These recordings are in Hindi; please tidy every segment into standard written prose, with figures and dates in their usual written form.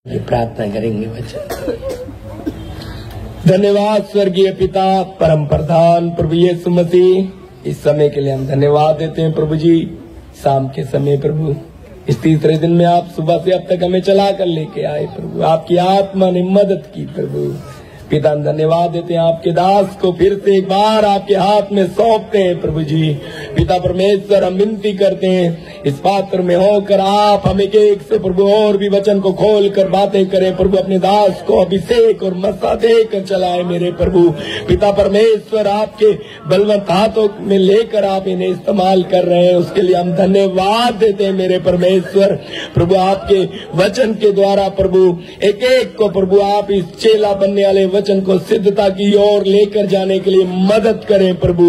ये प्रार्थना करेंगे वचन। धन्यवाद स्वर्गीय पिता परम प्रधान प्रभु यीशु मसीह, इस समय के लिए हम धन्यवाद देते हैं प्रभु जी। शाम के समय प्रभु इस तीसरे दिन में आप सुबह से अब तक हमें चला कर लेके आए प्रभु, आपकी आत्मा ने मदद की प्रभु। पिता धन्यवाद देते हैं, आपके दास को फिर से एक बार आपके हाथ में सौंपते हैं प्रभु जी। पिता परमेश्वर हम विनती करते हैं, इस पात्र में होकर आप हमें एक से प्रभु और भी वचन को खोल कर बातें करें प्रभु। अपने दास को अभिषेक और मसा देकर चलाए मेरे प्रभु। पिता परमेश्वर आपके बलवंत हाथों में लेकर आप इन्हें इस्तेमाल कर रहे हैं, उसके लिए हम धन्यवाद देते हैं मेरे परमेश्वर। प्रभु आपके वचन के द्वारा प्रभु एक एक को प्रभु आप इस चेला बनने वाले वचन को सिद्धता की ओर लेकर जाने के लिए मदद करें प्रभु।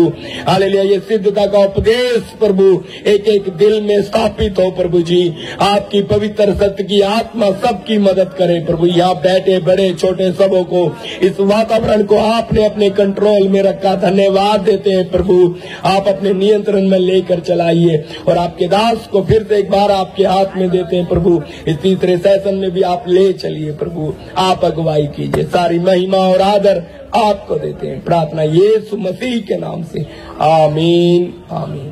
हालेलुया, ये सिद्धता का उपदेश प्रभु एक एक दिल में स्थापित हो प्रभु जी। आपकी पवित्र सत्य की आत्मा सबकी मदद करे प्रभु। यहाँ बैठे बड़े छोटे सबों को इस वातावरण को आपने अपने कंट्रोल में रखा, धन्यवाद देते हैं प्रभु। आप अपने नियंत्रण में लेकर चलाइए और आपके दास को फिर से एक बार आपके हाथ में देते हैं प्रभु। इस तीसरे सेशन में भी आप ले चलिए प्रभु, आप अगुवाई कीजिए। सारी महिमा और आदर आपको देते हैं, प्रार्थना यीशु मसीह के नाम से, आमीन आमीन।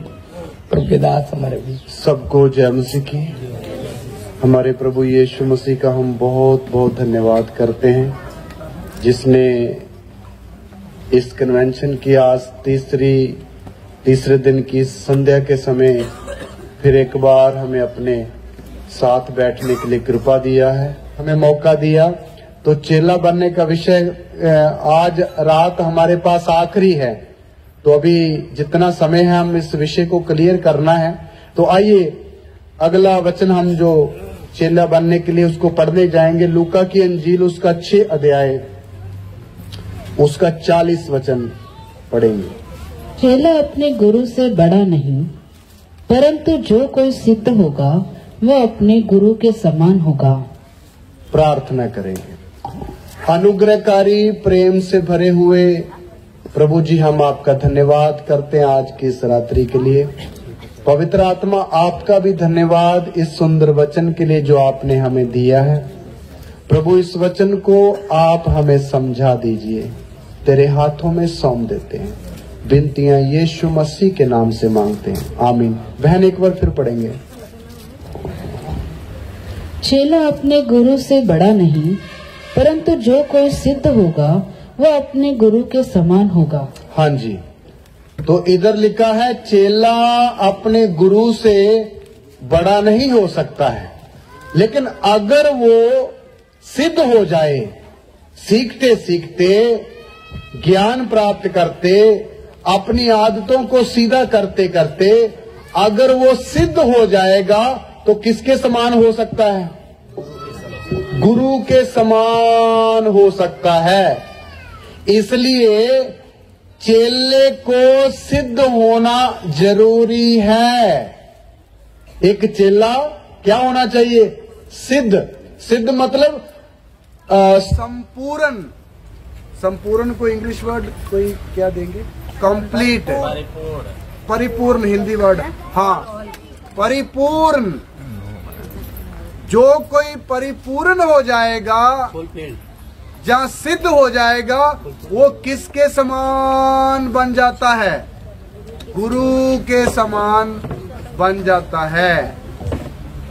प्रभु के दास हमारे भी सबको जय मसीह की। हमारे प्रभु यीशु मसीह का हम बहुत बहुत धन्यवाद करते हैं, जिसने इस कन्वेंशन की आज तीसरे दिन की संध्या के समय फिर एक बार हमें अपने साथ बैठने के लिए कृपा दिया है, हमें मौका दिया। तो चेला बनने का विषय आज रात हमारे पास आखिरी है, तो अभी जितना समय है हम इस विषय को क्लियर करना है। तो आइए अगला वचन हम जो चेला बनने के लिए उसको पढ़ने जाएंगे। लूका की अंजील उसका 6 अध्याय उसका 40 वचन पढ़ेंगे। चेला अपने गुरु से बड़ा नहीं, परंतु जो कोई सिद्ध होगा वह अपने गुरु के समान होगा। प्रार्थना करेंगे। अनुग्रहकारी प्रेम से भरे हुए प्रभु जी, हम आपका धन्यवाद करते हैं आज की इस रात्रि के लिए। पवित्र आत्मा आपका भी धन्यवाद इस सुंदर वचन के लिए जो आपने हमें दिया है प्रभु। इस वचन को आप हमें समझा दीजिए, तेरे हाथों में सौंप देते हैं। विनतियां यीशु मसीह के नाम से मांगते हैं, आमीन। बहन एक बार फिर पढ़ेंगे। चेला अपने गुरु से बड़ा नहीं, परंतु जो कोई सिद्ध होगा वह अपने गुरु के समान होगा। हाँ जी, तो इधर लिखा है चेला अपने गुरु से बड़ा नहीं हो सकता है, लेकिन अगर वो सिद्ध हो जाए, सीखते सीखते ज्ञान प्राप्त करते, अपनी आदतों को सीधा करते करते अगर वो सिद्ध हो जाएगा तो किसके समान हो सकता है? गुरु के समान हो सकता है। इसलिए चेले को सिद्ध होना जरूरी है। एक चेला क्या होना चाहिए? सिद्ध। सिद्ध मतलब संपूर्ण। संपूर्ण को इंग्लिश वर्ड कोई क्या देंगे? कंप्लीट, परिपूर्ण हिंदी वर्ड। हाँ, परिपूर्ण। जो कोई परिपूर्ण हो जाएगा, जहाँ सिद्ध हो जाएगा, वो किसके समान बन जाता है? गुरु के समान बन जाता है।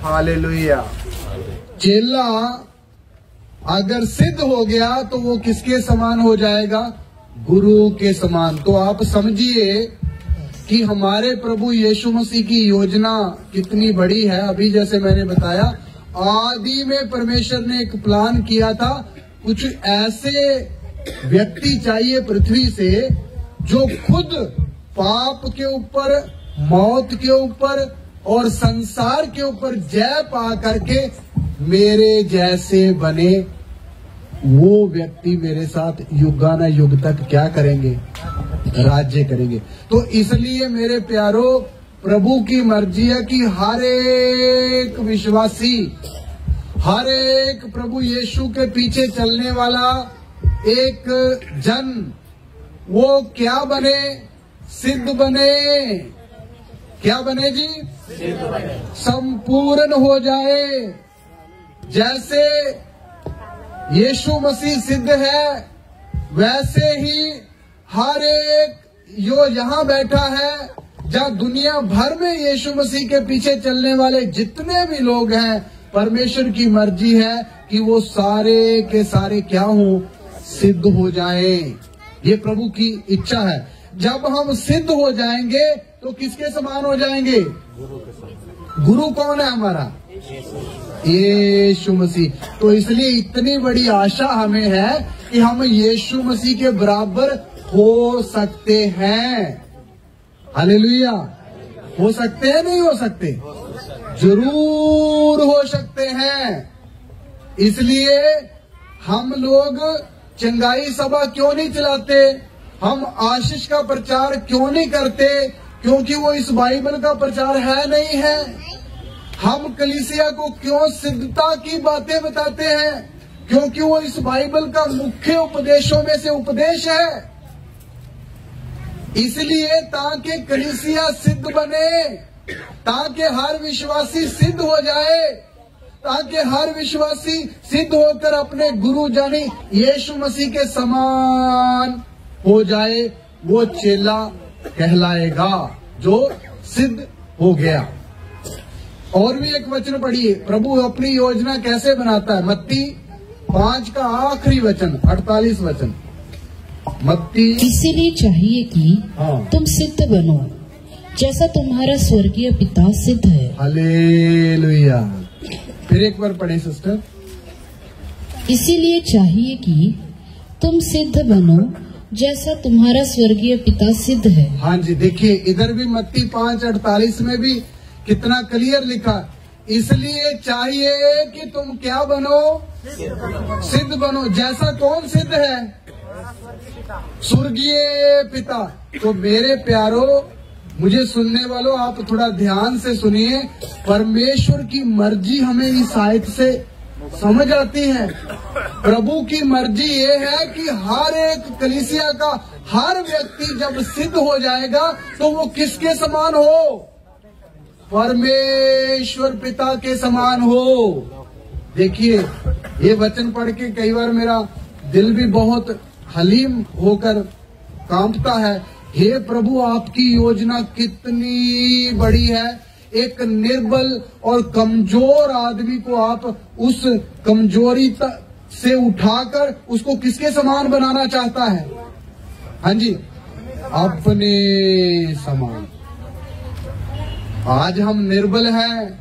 हालेलुया। चेला अगर सिद्ध हो गया तो वो किसके समान हो जाएगा? गुरु के समान। तो आप समझिए कि हमारे प्रभु यीशु मसीह की योजना कितनी बड़ी है। अभी जैसे मैंने बताया, आदि में परमेश्वर ने एक प्लान किया था। कुछ ऐसे व्यक्ति चाहिए पृथ्वी से जो खुद पाप के ऊपर, मौत के ऊपर और संसार के ऊपर जय पा करके मेरे जैसे बने। वो व्यक्ति मेरे साथ युगाना युग तक क्या करेंगे? राज्य करेंगे। तो इसलिए मेरे प्यारो, प्रभु की मर्जी है कि हर एक विश्वासी, हर एक प्रभु यीशु के पीछे चलने वाला एक जन, वो क्या बने? सिद्ध बने। क्या बने जी? सिद्ध बने। संपूर्ण हो जाए। जैसे यीशु मसीह सिद्ध है, वैसे ही हर एक जो यहाँ बैठा है, जहाँ दुनिया भर में यीशु मसीह के पीछे चलने वाले जितने भी लोग हैं, परमेश्वर की मर्जी है कि वो सारे के सारे क्या हो, सिद्ध हो जाएं। ये प्रभु की इच्छा है। जब हम सिद्ध हो जाएंगे तो किसके समान हो जाएंगे? गुरु कौन है हमारा? यीशु मसीह। तो इसलिए इतनी बड़ी आशा हमें है कि हम यीशु मसीह के बराबर हो सकते हैं। हालेलुया। हो सकते हैं, नहीं हो सकते? जरूर हो सकते हैं। इसलिए हम लोग चंगाई सभा क्यों नहीं चलाते? हम आशीष का प्रचार क्यों नहीं करते? क्योंकि वो इस बाइबल का प्रचार है नहीं है। हम कलीसिया को क्यों सिद्धता की बातें बताते हैं? क्योंकि वो इस बाइबल का मुख्य उपदेशों में से उपदेश है। इसलिए ताकि कलीसिया सिद्ध बने, ताकि हर विश्वासी सिद्ध हो जाए, ताकि हर विश्वासी सिद्ध होकर अपने गुरु जानी यीशु मसीह के समान हो जाए, वो चेला कहलाएगा जो सिद्ध हो गया। और भी एक वचन पढ़िए, प्रभु अपनी योजना कैसे बनाता है। मत्ती 5 का आखिरी वचन, 48 वचन। मत्ती, इसीलिए चाहिए कि तुम सिद्ध बनो जैसा तुम्हारा स्वर्गीय पिता सिद्ध है। हालेलुया। फिर एक बार पढ़े सिस्टर। इसीलिए चाहिए कि तुम सिद्ध बनो जैसा तुम्हारा स्वर्गीय पिता सिद्ध है। हाँ जी, देखिए इधर भी मत्ती 5:48 में भी कितना क्लियर लिखा। इसलिए चाहिए कि तुम क्या बनो? सिद्ध बनो। जैसा कौन सिद्ध है? स्वर्गीय पिता। तो मेरे प्यारो, मुझे सुनने वालों, आप थोड़ा ध्यान से सुनिए। परमेश्वर की मर्जी हमें इस आयत से समझ आती है। प्रभु की मर्जी ये है कि हर एक कलीसिया का हर व्यक्ति जब सिद्ध हो जाएगा तो वो किसके समान हो? परमेश्वर पिता के समान हो। देखिए ये वचन पढ़ के कई बार मेरा दिल भी बहुत हलीम होकर कांपता है। हे प्रभु, आपकी योजना कितनी बड़ी है। एक निर्बल और कमजोर आदमी को आप उस कमजोरी से उठाकर उसको किसके समान बनाना चाहता है? हाँ जी, अपने समान। आज हम निर्बल हैं,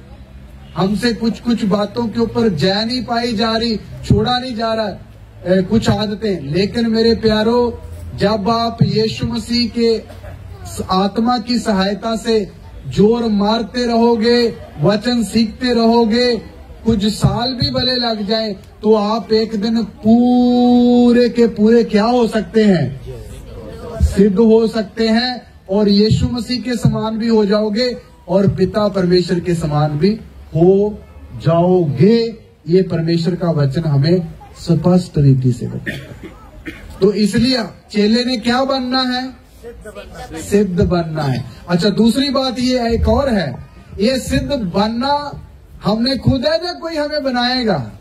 हमसे कुछ कुछ बातों के ऊपर जय नहीं पाई जा रही, छोड़ा नहीं जा रहा कुछ आदतें। लेकिन मेरे प्यारो, जब आप यीशु मसीह के आत्मा की सहायता से जोर मारते रहोगे, वचन सीखते रहोगे, कुछ साल भी भले लग जाए, तो आप एक दिन पूरे के पूरे क्या हो सकते हैं? सिद्ध हो सकते हैं और यीशु मसीह के समान भी हो जाओगे और पिता परमेश्वर के समान भी हो जाओगे। ये परमेश्वर का वचन हमें स्पष्ट रीति से बताता है। तो इसलिए चेले ने क्या बनना है? सिद्ध बनना है। अच्छा, दूसरी बात ये एक और है, ये सिद्ध बनना हमने खुद है ना कोई हमें बनाएगा?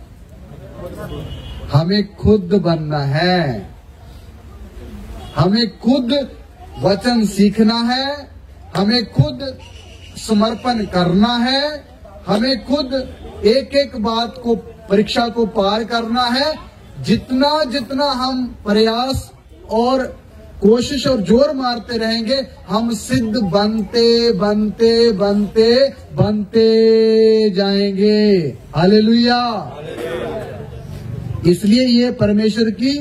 हमें खुद बनना है। हमें खुद वचन सीखना है, हमें खुद समर्पण करना है, हमें खुद एक एक बात को, परीक्षा को पार करना है। जितना जितना हम प्रयास और कोशिश और जोर मारते रहेंगे, हम सिद्ध बनते बनते बनते बनते जाएंगे। हालेलुया। इसलिए ये परमेश्वर की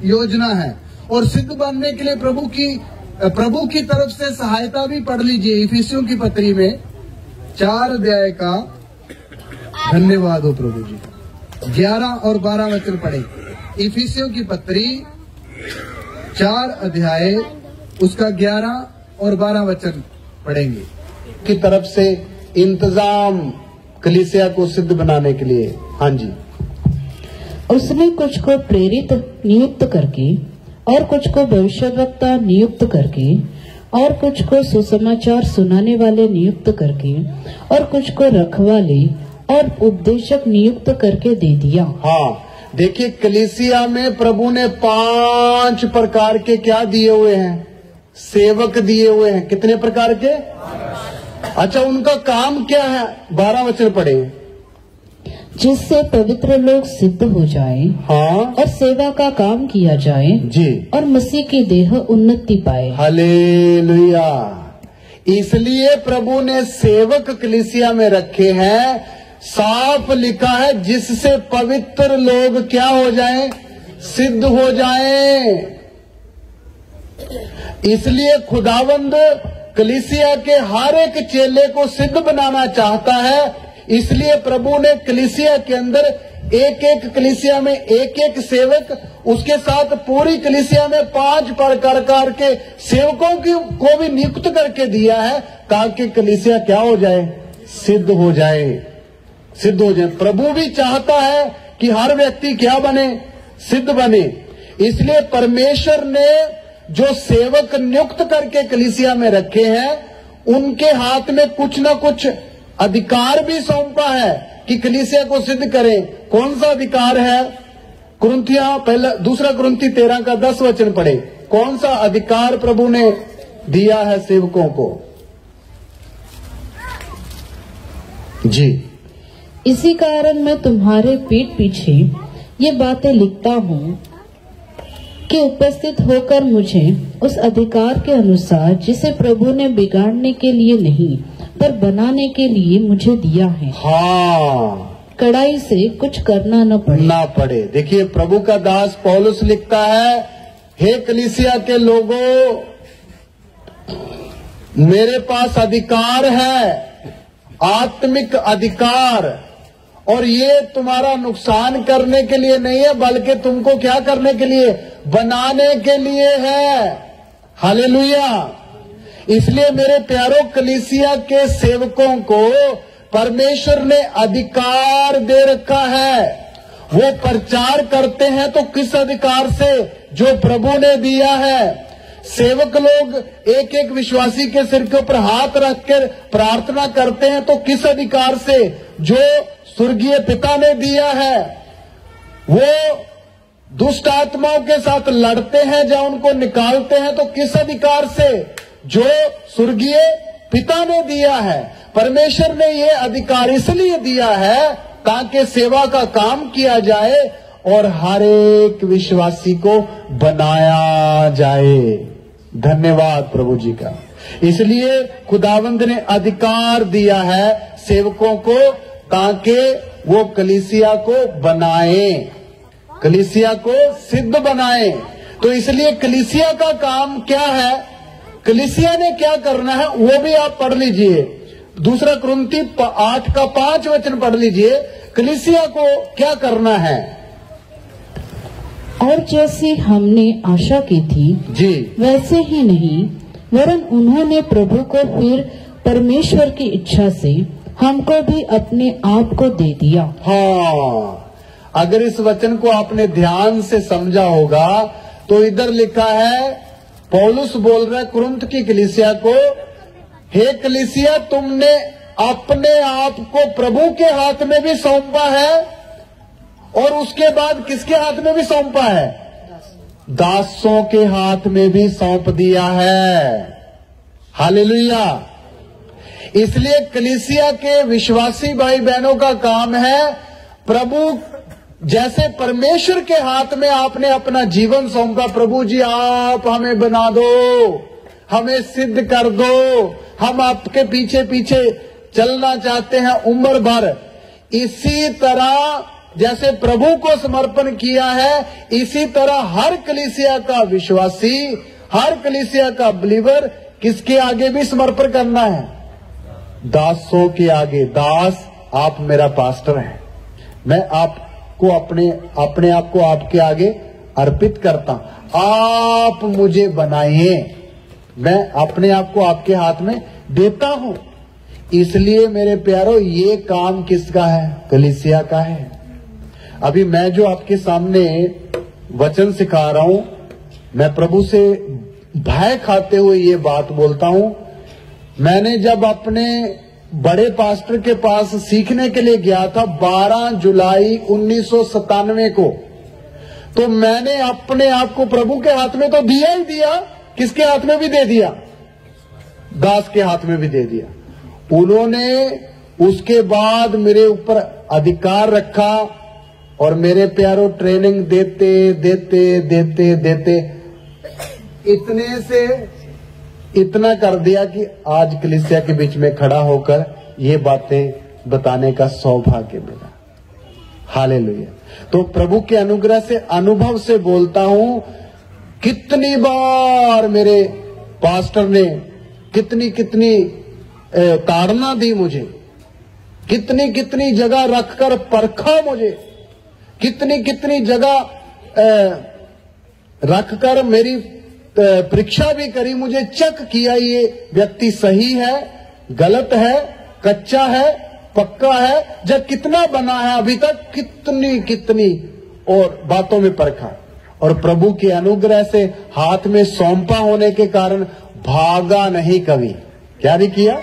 योजना है। और सिद्ध बनने के लिए प्रभु की तरफ से सहायता भी पढ़ लीजिए। इफिसियों की पत्री में 4 अध्याय का, धन्यवाद हो प्रभु जी, 11 और 12 वचन पढ़े। इफिसियों की पत्री 4 अध्याय उसका 11 और 12 वचन पढ़ेंगे। की तरफ से इंतजाम कलीसिया को सिद्ध बनाने के लिए। हाँ जी। उसने कुछ को प्रेरित नियुक्त करके, और कुछ को भविष्यवक्ता नियुक्त करके, और कुछ को सुसमाचार सुनाने वाले नियुक्त करके, और कुछ को रखवाले और उपदेशक नियुक्त करके दे दिया। हाँ, देखिए कलीसिया में प्रभु ने 5 प्रकार के क्या दिए हुए हैं? सेवक दिए हुए हैं। कितने प्रकार के? अच्छा, उनका काम क्या है? 12 वचन पढ़े। जिससे पवित्र लोग सिद्ध हो जाएं हाँ और सेवा का काम किया जाए जी, और मसीह की देह उन्नति पाए। हालेलुया। इसलिए प्रभु ने सेवक कलीसिया में रखे हैं। साफ लिखा है जिससे पवित्र लोग क्या हो जाएं? सिद्ध हो जाएं। इसलिए खुदावंद कलीसिया के हर एक चेले को सिद्ध बनाना चाहता है। इसलिए प्रभु ने कलीसिया के अंदर एक एक कलीसिया में एक एक सेवक, उसके साथ पूरी कलीसिया में 5 प्रकार के सेवकों को भी नियुक्त करके दिया है, ताकि कलीसिया क्या हो जाए? सिद्ध हो जाए, सिद्ध हो जाए। प्रभु भी चाहता है कि हर व्यक्ति क्या बने? सिद्ध बने। इसलिए परमेश्वर ने जो सेवक नियुक्त करके कलीसिया में रखे हैं, उनके हाथ में कुछ न कुछ अधिकार भी सौंपा है कि कलीसिया को सिद्ध करें। कौन सा अधिकार है? कुरिन्थिया पहला 2 कुरिन्थी 13 का 10 वचन पढ़े। कौन सा अधिकार प्रभु ने दिया है सेवकों को? जी, इसी कारण मैं तुम्हारे पीठ पीछे ये बातें लिखता हूँ कि उपस्थित होकर मुझे उस अधिकार के अनुसार जिसे प्रभु ने बिगाड़ने के लिए नहीं पर बनाने के लिए मुझे दिया है, हाँ, कड़ाई से कुछ करना न पड़े। देखिए प्रभु का दास पौलुस लिखता है, हे कलीसिया के लोगों, मेरे पास अधिकार है, आत्मिक अधिकार, और ये तुम्हारा नुकसान करने के लिए नहीं है, बल्कि तुमको क्या करने के लिए? बनाने के लिए है। हालेलुया। इसलिए मेरे प्यारों, कलीसिया के सेवकों को परमेश्वर ने अधिकार दे रखा है। वो प्रचार करते हैं तो किस अधिकार से? जो प्रभु ने दिया है। सेवक लोग एक एक विश्वासी के सिर के ऊपर हाथ रखकर प्रार्थना करते हैं तो किस अधिकार से? जो स्वर्गीय पिता ने दिया है। वो दुष्ट आत्माओं के साथ लड़ते हैं, जब उनको निकालते हैं तो किस अधिकार से? जो स्वर्गीय पिता ने दिया है। परमेश्वर ने ये अधिकार इसलिए दिया है ताकि सेवा का काम किया जाए और हर एक विश्वासी को बनाया जाए। धन्यवाद प्रभु जी का। इसलिए खुदावंद ने अधिकार दिया है सेवकों को, ताकि वो कलीसिया को बनाए, कलीसिया को सिद्ध बनाए। तो इसलिए कलीसिया का काम क्या है? कलीसिया ने क्या करना है वो भी आप पढ़ लीजिए। 2 कुरिन्थी 8 का 5 वचन पढ़ लीजिए। कलीसिया को क्या करना है? और जैसी हमने आशा की थी जी, वैसे ही नहीं, वरन उन्होंने प्रभु को फिर परमेश्वर की इच्छा से हमको भी अपने आप को दे दिया। हाँ, अगर इस वचन को आपने ध्यान से समझा होगा तो इधर लिखा है, पौलुस बोल रहा है कुरिन्थ की कलीसिया को, हे कलीसिया, तुमने अपने आप को प्रभु के हाथ में भी सौंपा है, और उसके बाद किसके हाथ में भी सौंपा है? दासों के हाथ में भी सौंप दिया है। हालेलुया। इसलिए कलीसिया के विश्वासी भाई बहनों का काम है, प्रभु जैसे परमेश्वर के हाथ में आपने अपना जीवन सौंपा, प्रभु जी आप हमें बना दो, हमें सिद्ध कर दो, हम आपके पीछे पीछे चलना चाहते हैं उम्र भर। इसी तरह जैसे प्रभु को समर्पण किया है, इसी तरह हर कलीसिया का विश्वासी, हर कलीसिया का बिलीवर किसके आगे भी समर्पण करना है? दासों के आगे। दास, आप मेरा पास्टर हैं, मैं आपको अपने आप को आपके आगे अर्पित करता हूं, आप मुझे बनाइए, मैं अपने आप को आपके हाथ में देता हूं। इसलिए मेरे प्यारो, ये काम किसका है? कलीसिया का है। अभी मैं जो आपके सामने वचन सिखा रहा हूं, मैं प्रभु से भय खाते हुए ये बात बोलता हूं। मैंने जब अपने बड़े पास्टर के पास सीखने के लिए गया था 12 जुलाई 1997 को। तो मैंने अपने आप को प्रभु के हाथ में तो दिया ही दिया, किसके हाथ में भी दे दिया? दास के हाथ में भी दे दिया। उन्होंने उसके बाद मेरे ऊपर अधिकार रखा और मेरे प्यारों ट्रेनिंग देते देते देते देते इतने से इतना कर दिया कि आज कलीसिया के बीच में खड़ा होकर ये बातें बताने का सौभाग्य मिला। हालेलुया। तो प्रभु के अनुग्रह से, अनुभव से बोलता हूं, कितनी बार मेरे पास्टर ने कितनी कितनी ताड़ना दी मुझे, कितनी कितनी जगह रखकर परखा मुझे, कितनी कितनी जगह रखकर मेरी परीक्षा भी करी, मुझे चेक किया ये व्यक्ति सही है, गलत है, कच्चा है, पक्का है, जब कितना बना है अभी तक, कितनी कितनी और बातों में परखा। और प्रभु के अनुग्रह से हाथ में सौंपा होने के कारण भागा नहीं कभी। क्या नहीं किया?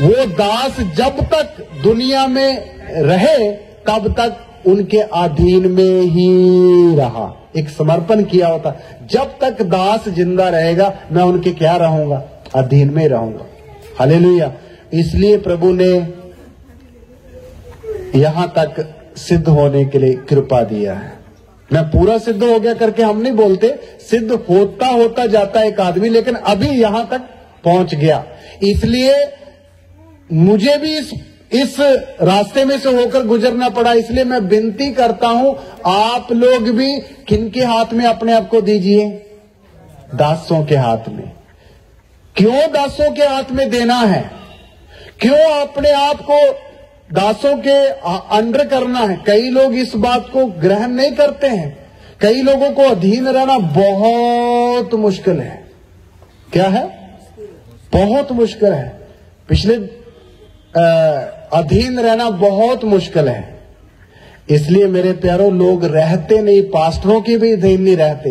वो दास जब तक दुनिया में रहे तब तक उनके अधीन में ही रहा, एक समर्पण किया होता। जब तक दास जिंदा रहेगा मैं उनके क्या रहूंगा? अधीन में रहूंगा। हालेलुया। इसलिए प्रभु ने यहां तक सिद्ध होने के लिए कृपा दिया है। मैं पूरा सिद्ध हो गया करके हम नहीं बोलते, सिद्ध होता होता जाता है एक आदमी, लेकिन अभी यहां तक पहुंच गया। इसलिए मुझे भी इस रास्ते में से होकर गुजरना पड़ा। इसलिए मैं विनती करता हूं, आप लोग भी किनके हाथ में अपने आप को दीजिए? दासों के हाथ में। क्यों दासों के हाथ में देना है? क्यों अपने आप को दासों के अंडर करना है? कई लोग इस बात को ग्रहण नहीं करते हैं। कई लोगों को अधीन रहना बहुत मुश्किल है। क्या है? बहुत मुश्किल है। पिछले अधीन रहना बहुत मुश्किल है। इसलिए मेरे प्यारों, लोग रहते नहीं, पास्टरों की भी अधीन नहीं रहते,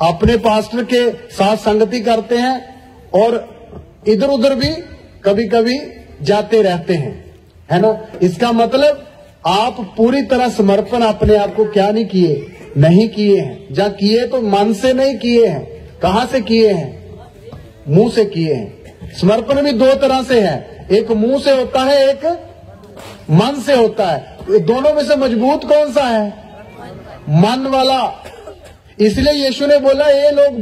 अपने पास्टर के साथ संगति करते हैं और इधर उधर भी कभी कभी जाते रहते हैं, है ना। इसका मतलब आप पूरी तरह समर्पण अपने आप को क्या नहीं किए हैं। जहां किए तो मन से नहीं किए हैं। कहां से किए हैं? मुंह से किए हैं। समर्पण भी दो तरह से है, एक मुंह से होता है, एक मन से होता है। दोनों में से मजबूत कौन सा है? मन वाला। इसलिए यीशु ने बोला, ये लोग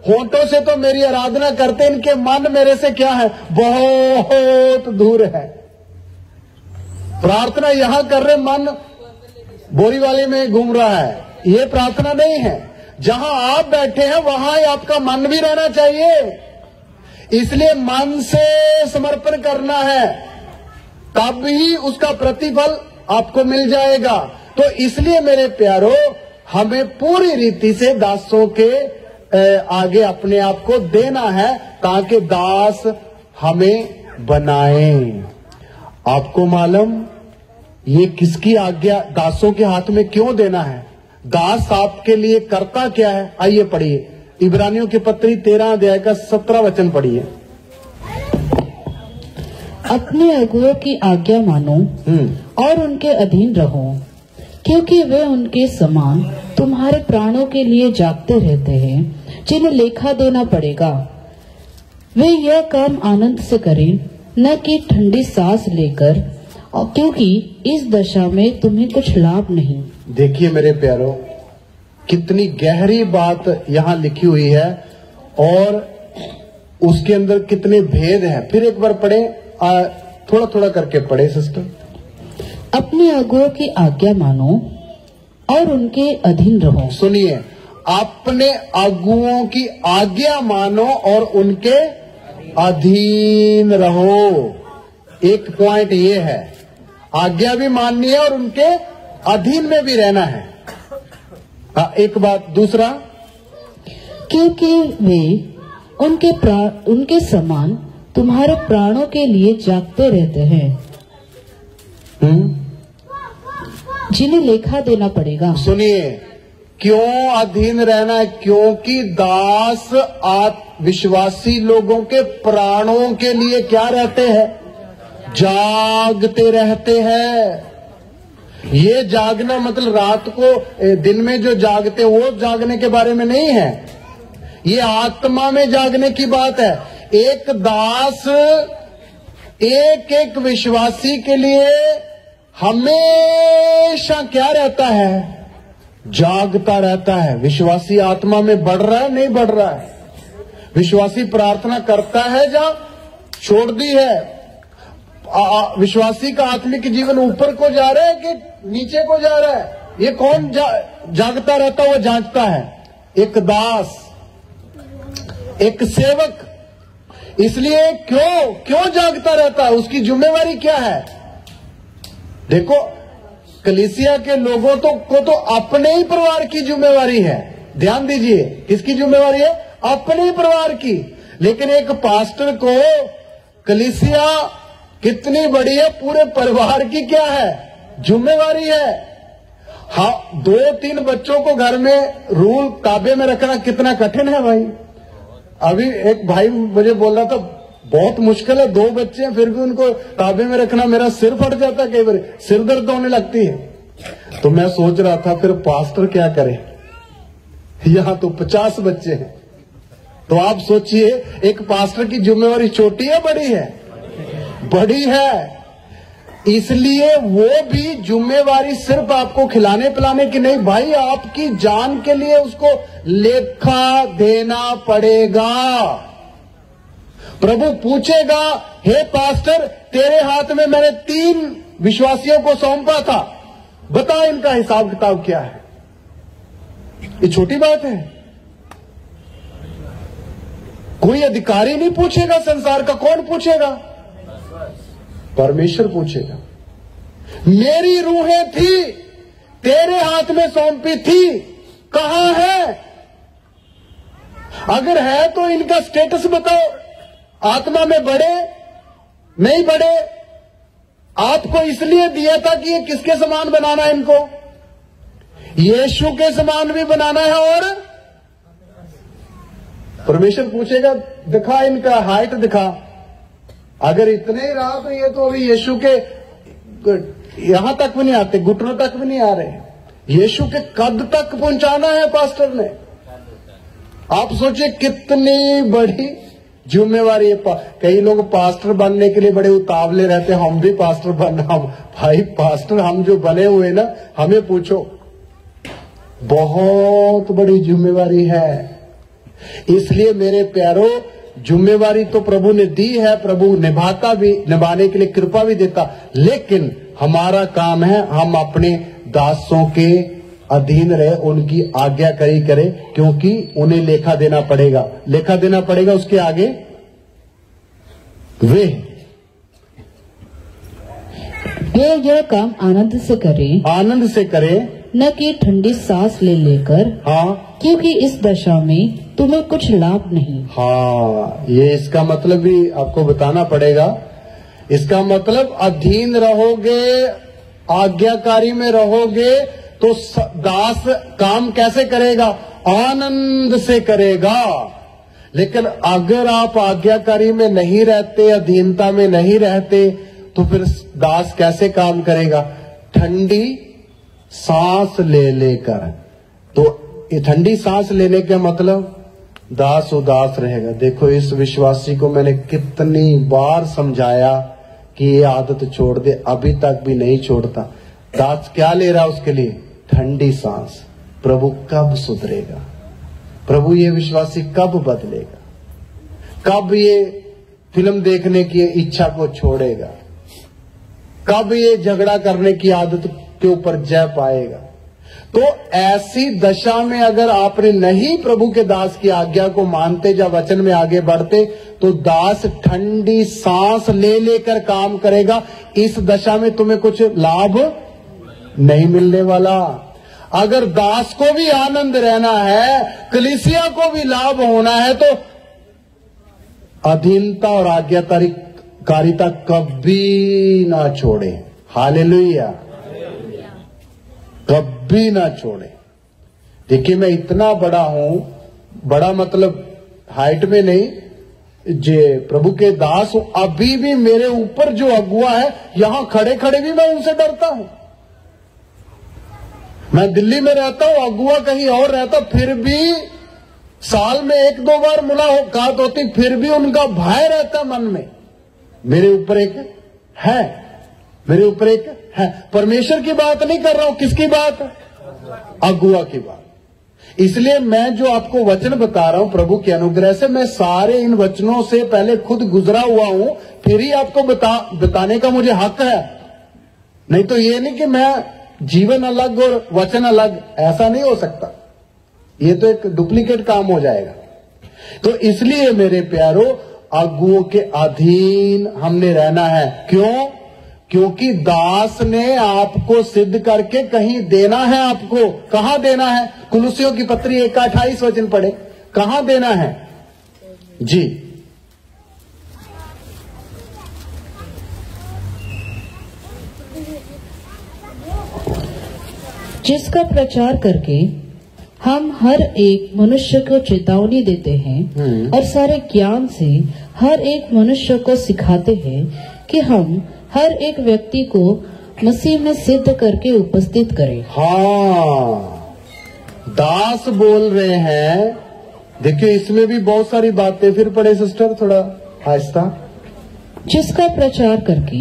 होठों से तो मेरी आराधना करते, इनके मन मेरे से क्या है? बहुत दूर है। प्रार्थना यहां कर रहे, मन बोरीवाली में घूम रहा है। ये प्रार्थना नहीं है। जहां आप बैठे हैं वहां आपका मन भी रहना चाहिए। इसलिए मन से समर्पण करना है, तब ही उसका प्रतिफल आपको मिल जाएगा। तो इसलिए मेरे प्यारो, हमें पूरी रीति से दासों के आगे अपने आप को देना है, ताकि दास हमें बनाएं। आपको मालूम ये किसकी आज्ञा दासों के हाथ में क्यों देना है? दास आपके लिए करता क्या है? आइए पढ़िए, इब्रानियों की पत्री 13 अध्याय का 17 वचन पढ़िए। अपने अगुओं की आज्ञा मानो और उनके अधीन रहो, क्योंकि वे उनके समान तुम्हारे प्राणों के लिए जागते रहते हैं, जिन्हें लेखा देना पड़ेगा। वे यह काम आनंद से करें, न कि ठंडी सांस लेकर, और क्योंकि इस दशा में तुम्हें कुछ लाभ नहीं। देखिए मेरे प्यारों, कितनी गहरी बात यहाँ लिखी हुई है और उसके अंदर कितने भेद हैं। फिर एक बार पढ़े, थोड़ा थोड़ा करके पढ़े सिस्टर। अपने अगुओं की आज्ञा मानो और उनके अधीन रहो। सुनिए, अपने अगुओं की आज्ञा मानो और उनके अधीन रहो। एक पॉइंट ये है, आज्ञा भी माननी है और उनके अधीन में भी रहना है। एक बात। दूसरा, क्योंकि वे उनके समान तुम्हारे प्राणों के लिए जागते रहते हैं, जिन्हें लेखा देना पड़ेगा। सुनिए, क्यों अधीन रहना है? क्योंकि दास विश्वासी लोगों के प्राणों के लिए क्या रहते हैं? जागते रहते हैं। ये जागना मतलब रात को दिन में जो जागते वो जागने के बारे में नहीं है, ये आत्मा में जागने की बात है। एक दास एक एक विश्वासी के लिए हमेशा क्या रहता है? जागता रहता है। विश्वासी आत्मा में बढ़ रहा है, नहीं बढ़ रहा है? विश्वासी प्रार्थना करता है या छोड़ दी है? विश्वासी का आत्मिक जीवन ऊपर को जा रहा है कि नीचे को जा रहा है? ये कौन जागता रहता है? वो जांचता है। एक दास, एक सेवक। इसलिए क्यों जागता रहता है? उसकी जिम्मेवारी क्या है? देखो, कलीसिया के लोगों को तो अपने ही परिवार की जिम्मेवारी है। ध्यान दीजिए, किसकी जिम्मेवारी है? अपने ही परिवार की। लेकिन एक पास्टर को कलीसिया कितनी बड़ी है, पूरे परिवार की क्या है? जिम्मेवारी है। हाँ, 2-3 बच्चों को घर में रूल ताबे में रखना कितना कठिन है भाई। अभी एक भाई मुझे बोल रहा था, बहुत मुश्किल है, 2 बच्चे हैं फिर भी उनको ताबे में रखना, मेरा सिर फट जाता है, कई बार सिर दर्द होने लगती है। तो मैं सोच रहा था फिर पास्टर क्या करे, यहां तो 50 बच्चे हैं। तो आप सोचिए, एक पास्टर की जिम्मेवारी छोटी है बड़ी है? बड़ी है। इसलिए वो भी जिम्मेवारी सिर्फ आपको खिलाने पिलाने की नहीं भाई, आपकी जान के लिए उसको लेखा देना पड़ेगा। प्रभु पूछेगा, हे पास्टर, तेरे हाथ में मैंने 3 विश्वासियों को सौंपा था, बता इनका हिसाब किताब क्या है? ये छोटी बात है? कोई अधिकारी नहीं पूछेगा संसार का। कौन पूछेगा? परमेश्वर पूछेगा। मेरी रूहें थी, तेरे हाथ में सौंपी थी, कहां है? अगर है तो इनका स्टेटस बताओ। आत्मा में बढ़े, नहीं बढ़े? आपको इसलिए दिया था कि ये किसके समान बनाना है? इनको यीशु के समान भी बनाना है। और परमेश्वर पूछेगा, दिखा इनका हाइट दिखा। अगर इतने ही रहा तो ये तो अभी यीशु के यहां तक भी नहीं आते, घुटनों तक भी नहीं आ रहे। यीशु के कद तक पहुंचाना है पास्टर ने। आप सोचिए कितनी बड़ी जिम्मेवारी है। कई लोग पास्टर बनने के लिए बड़े उतावले रहते हैं, हम भी पास्टर बनना। भाई पास्टर हम जो बने हुए ना, हमें पूछो, बहुत बड़ी जिम्मेवारी है। इसलिए मेरे प्यारो, जिम्मेवारी तो प्रभु ने दी है, प्रभु निभाता भी, निभाने के लिए कृपा भी देता। लेकिन हमारा काम है हम अपने दासों के अधीन रहे, उनकी आज्ञाकारी करें, क्योंकि उन्हें लेखा देना पड़ेगा। लेखा देना पड़ेगा उसके आगे वे यह काम आनंद से करें, आनंद से करें, न कि ठंडी सांस ले लेकर। हाँ, क्योंकि इस दशा में तुम्हें कुछ लाभ नहीं। हाँ, ये इसका मतलब भी आपको बताना पड़ेगा। इसका मतलब अधीन रहोगे, आज्ञाकारी में रहोगे तो दास काम कैसे करेगा? आनंद से करेगा। लेकिन अगर आप आज्ञाकारी में नहीं रहते, अधीनता में नहीं रहते, तो फिर दास कैसे काम करेगा? ठंडी सांस ले लेकर। तो ये ठंडी सांस लेने का मतलब दास उदास रहेगा। देखो, इस विश्वासी को मैंने कितनी बार समझाया कि ये आदत छोड़ दे, अभी तक भी नहीं छोड़ता। दास क्या ले रहा उसके लिए? ठंडी सांस। प्रभु कब सुधरेगा? प्रभु ये विश्वासी कब बदलेगा? कब ये फिल्म देखने की इच्छा को छोड़ेगा? कब ये झगड़ा करने की आदत के ऊपर जय पाएगा? तो ऐसी दशा में अगर आपने नहीं प्रभु के दास की आज्ञा को मानते, जब वचन में आगे बढ़ते, तो दास ठंडी सांस ले लेकर काम करेगा। इस दशा में तुम्हें कुछ लाभ नहीं मिलने वाला। अगर दास को भी आनंद रहना है, कलीसिया को भी लाभ होना है, तो अधीनता और आज्ञाकारिता कभी ना छोड़े। हालेलुया, कभी ना छोड़े। देखिए, मैं इतना बड़ा हूं, बड़ा मतलब हाइट में नहीं, जे प्रभु के दास हूं, अभी भी मेरे ऊपर जो अगुआ है, यहां खड़े खड़े भी मैं उनसे डरता हूं। मैं दिल्ली में रहता हूं, अगुआ कहीं और रहता, फिर भी साल में 1-2 बार मुलाकात होती, फिर भी उनका भय रहता मन में। मेरे ऊपर एक है, मेरे ऊपर एक है। परमेश्वर की बात नहीं कर रहा हूं, किसकी बात? अगुआ की बात। इसलिए मैं जो आपको वचन बता रहा हूं प्रभु के अनुग्रह से, मैं सारे इन वचनों से पहले खुद गुजरा हुआ हूं, फिर ही आपको बताने का मुझे हक है। नहीं तो ये नहीं कि मैं जीवन अलग और वचन अलग, ऐसा नहीं हो सकता। ये तो एक डुप्लीकेट काम हो जाएगा। तो इसलिए मेरे प्यारो, अगुओं के अधीन हमने रहना है। क्यों? क्योंकि दास ने आपको सिद्ध करके कहीं देना है। आपको कहां देना है? कुलुसियों की पत्री 1:28 वचन पढ़े, कहां देना है जी? जिसका प्रचार करके हम हर एक मनुष्य को चेतावनी देते हैं और सारे ज्ञान से हर एक मनुष्य को सिखाते हैं कि हम हर एक व्यक्ति को मसीह में सिद्ध करके उपस्थित करें। हाँ, दास बोल रहे हैं। देखिए इसमें भी बहुत सारी बातें, फिर पढ़े सिस्टर थोड़ा आहिस्ता। जिसका प्रचार करके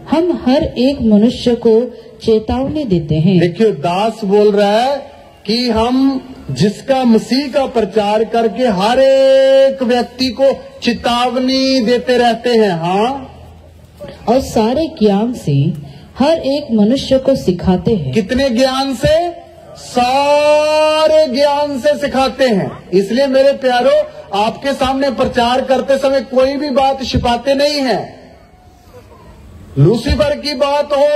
हम हर एक मनुष्य को चेतावनी देते हैं। देखिए दास बोल रहा है कि हम जिसका मसीह का प्रचार करके हर एक व्यक्ति को चेतावनी देते रहते हैं। हाँ, और सारे ज्ञान से हर एक मनुष्य को सिखाते हैं। कितने ज्ञान से? सारे ज्ञान से सिखाते हैं। इसलिए मेरे प्यारो, आपके सामने प्रचार करते समय कोई भी बात छिपाते नहीं है। लूसीफर की बात हो,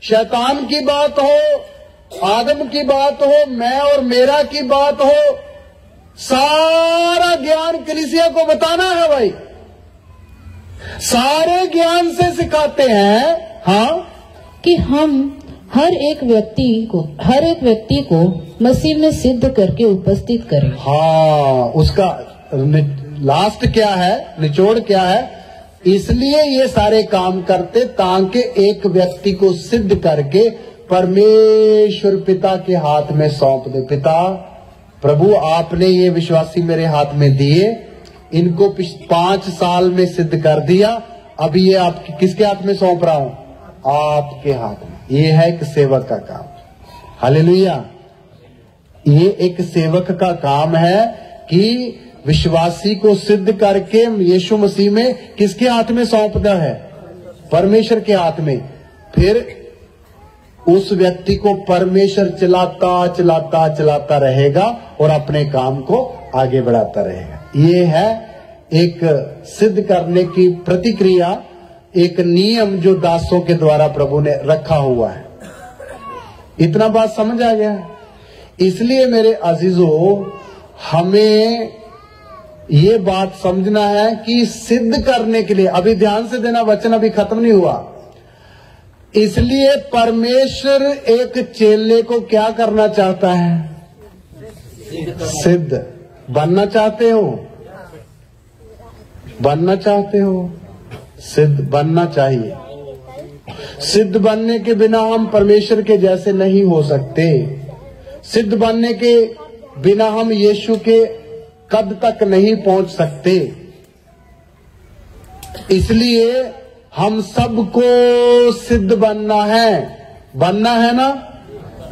शैतान की बात हो, आदम की बात हो, मैं और मेरा की बात हो, सारा ज्ञान कलीसिया को बताना है भाई। सारे ज्ञान से सिखाते हैं। हाँ, कि हम हर एक व्यक्ति को मसीह में सिद्ध करके उपस्थित करें। हाँ, उसका लास्ट क्या है, निचोड़ क्या है? इसलिए ये सारे काम करते ताकि एक व्यक्ति को सिद्ध करके परमेश्वर पिता के हाथ में सौंप दे। पिता प्रभु, आपने ये विश्वासी मेरे हाथ में दिए, इनको 5 साल में सिद्ध कर दिया, अभी ये आपके किसके हाथ में सौंप रहा हूं? आपके हाथ में। ये है एक सेवक का काम। हालेलुया। ये एक सेवक का काम है कि विश्वासी को सिद्ध करके यीशु मसीह में किसके हाथ में सौंपना है? परमेश्वर के हाथ में। फिर उस व्यक्ति को परमेश्वर चलाता रहेगा और अपने काम को आगे बढ़ाता रहेगा। ये है एक सिद्ध करने की प्रतिक्रिया, एक नियम जो दासों के द्वारा प्रभु ने रखा हुआ है। इतना बात समझ आ गया? इसलिए मेरे अजीजों, हमें ये बात समझना है कि सिद्ध करने के लिए, अभी ध्यान से देना, वचन अभी खत्म नहीं हुआ। इसलिए परमेश्वर एक चेले को क्या करना चाहता है? सिद्ध बनना चाहते हो? बनना चाहते हो? सिद्ध बनना चाहिए। सिद्ध बनने के बिना हम परमेश्वर के जैसे नहीं हो सकते। सिद्ध बनने के बिना हम यीशु के कद तक नहीं पहुंच सकते। इसलिए हम सबको सिद्ध बनना है। बनना है ना?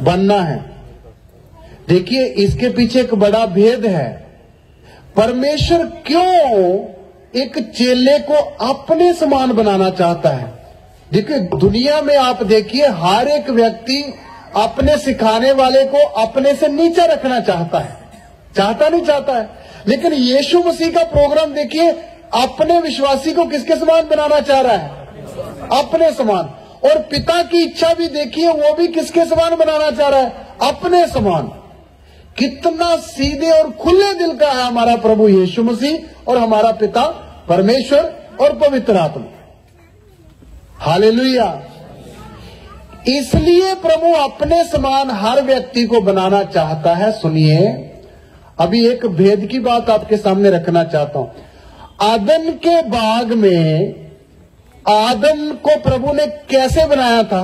बनना है। देखिए इसके पीछे एक बड़ा भेद है। परमेश्वर क्यों एक चेले को अपने समान बनाना चाहता है? देखिए दुनिया में आप देखिए, हर एक व्यक्ति अपने सिखाने वाले को अपने से नीचे रखना चाहता है। चाहता नहीं चाहता है? लेकिन यीशु मसीह का प्रोग्राम देखिए, अपने विश्वासी को किसके समान बनाना चाह रहा है? अपने समान। और पिता की इच्छा भी देखिए, वो भी किसके समान बनाना चाह रहा है? अपने समान। कितना सीधे और खुले दिल का है हमारा प्रभु यीशु मसीह और हमारा पिता परमेश्वर और पवित्र आत्मा। हालेलुया। इसलिए प्रभु अपने समान हर व्यक्ति को बनाना चाहता है। सुनिए, अभी एक भेद की बात आपके सामने रखना चाहता हूं। आदम के बाग में आदम को प्रभु ने कैसे बनाया था?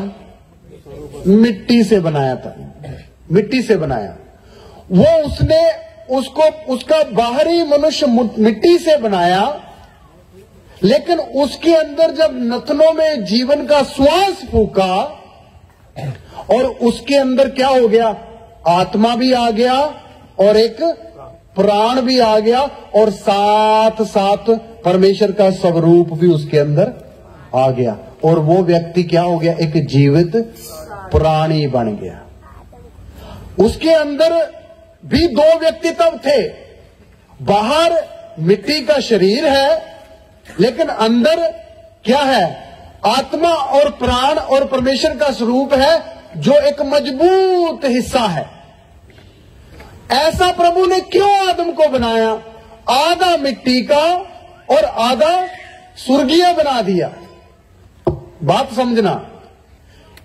मिट्टी से बनाया था, मिट्टी से बनाया। वो उसने उसको उसका बाहरी मनुष्य मिट्टी से बनाया, लेकिन उसके अंदर जब नथनों में जीवन का श्वास फूका और उसके अंदर क्या हो गया? आत्मा भी आ गया और एक प्राण भी आ गया और साथ साथ परमेश्वर का स्वरूप भी उसके अंदर आ गया और वो व्यक्ति क्या हो गया? एक जीवित प्राणी बन गया। उसके अंदर भी दो व्यक्तित्व थे। बाहर मिट्टी का शरीर है, लेकिन अंदर क्या है? आत्मा और प्राण और परमेश्वर का स्वरूप है, जो एक मजबूत हिस्सा है। ऐसा प्रभु ने क्यों आदम को बनाया? आधा मिट्टी का और आधा स्वर्गीय बना दिया। बात समझना,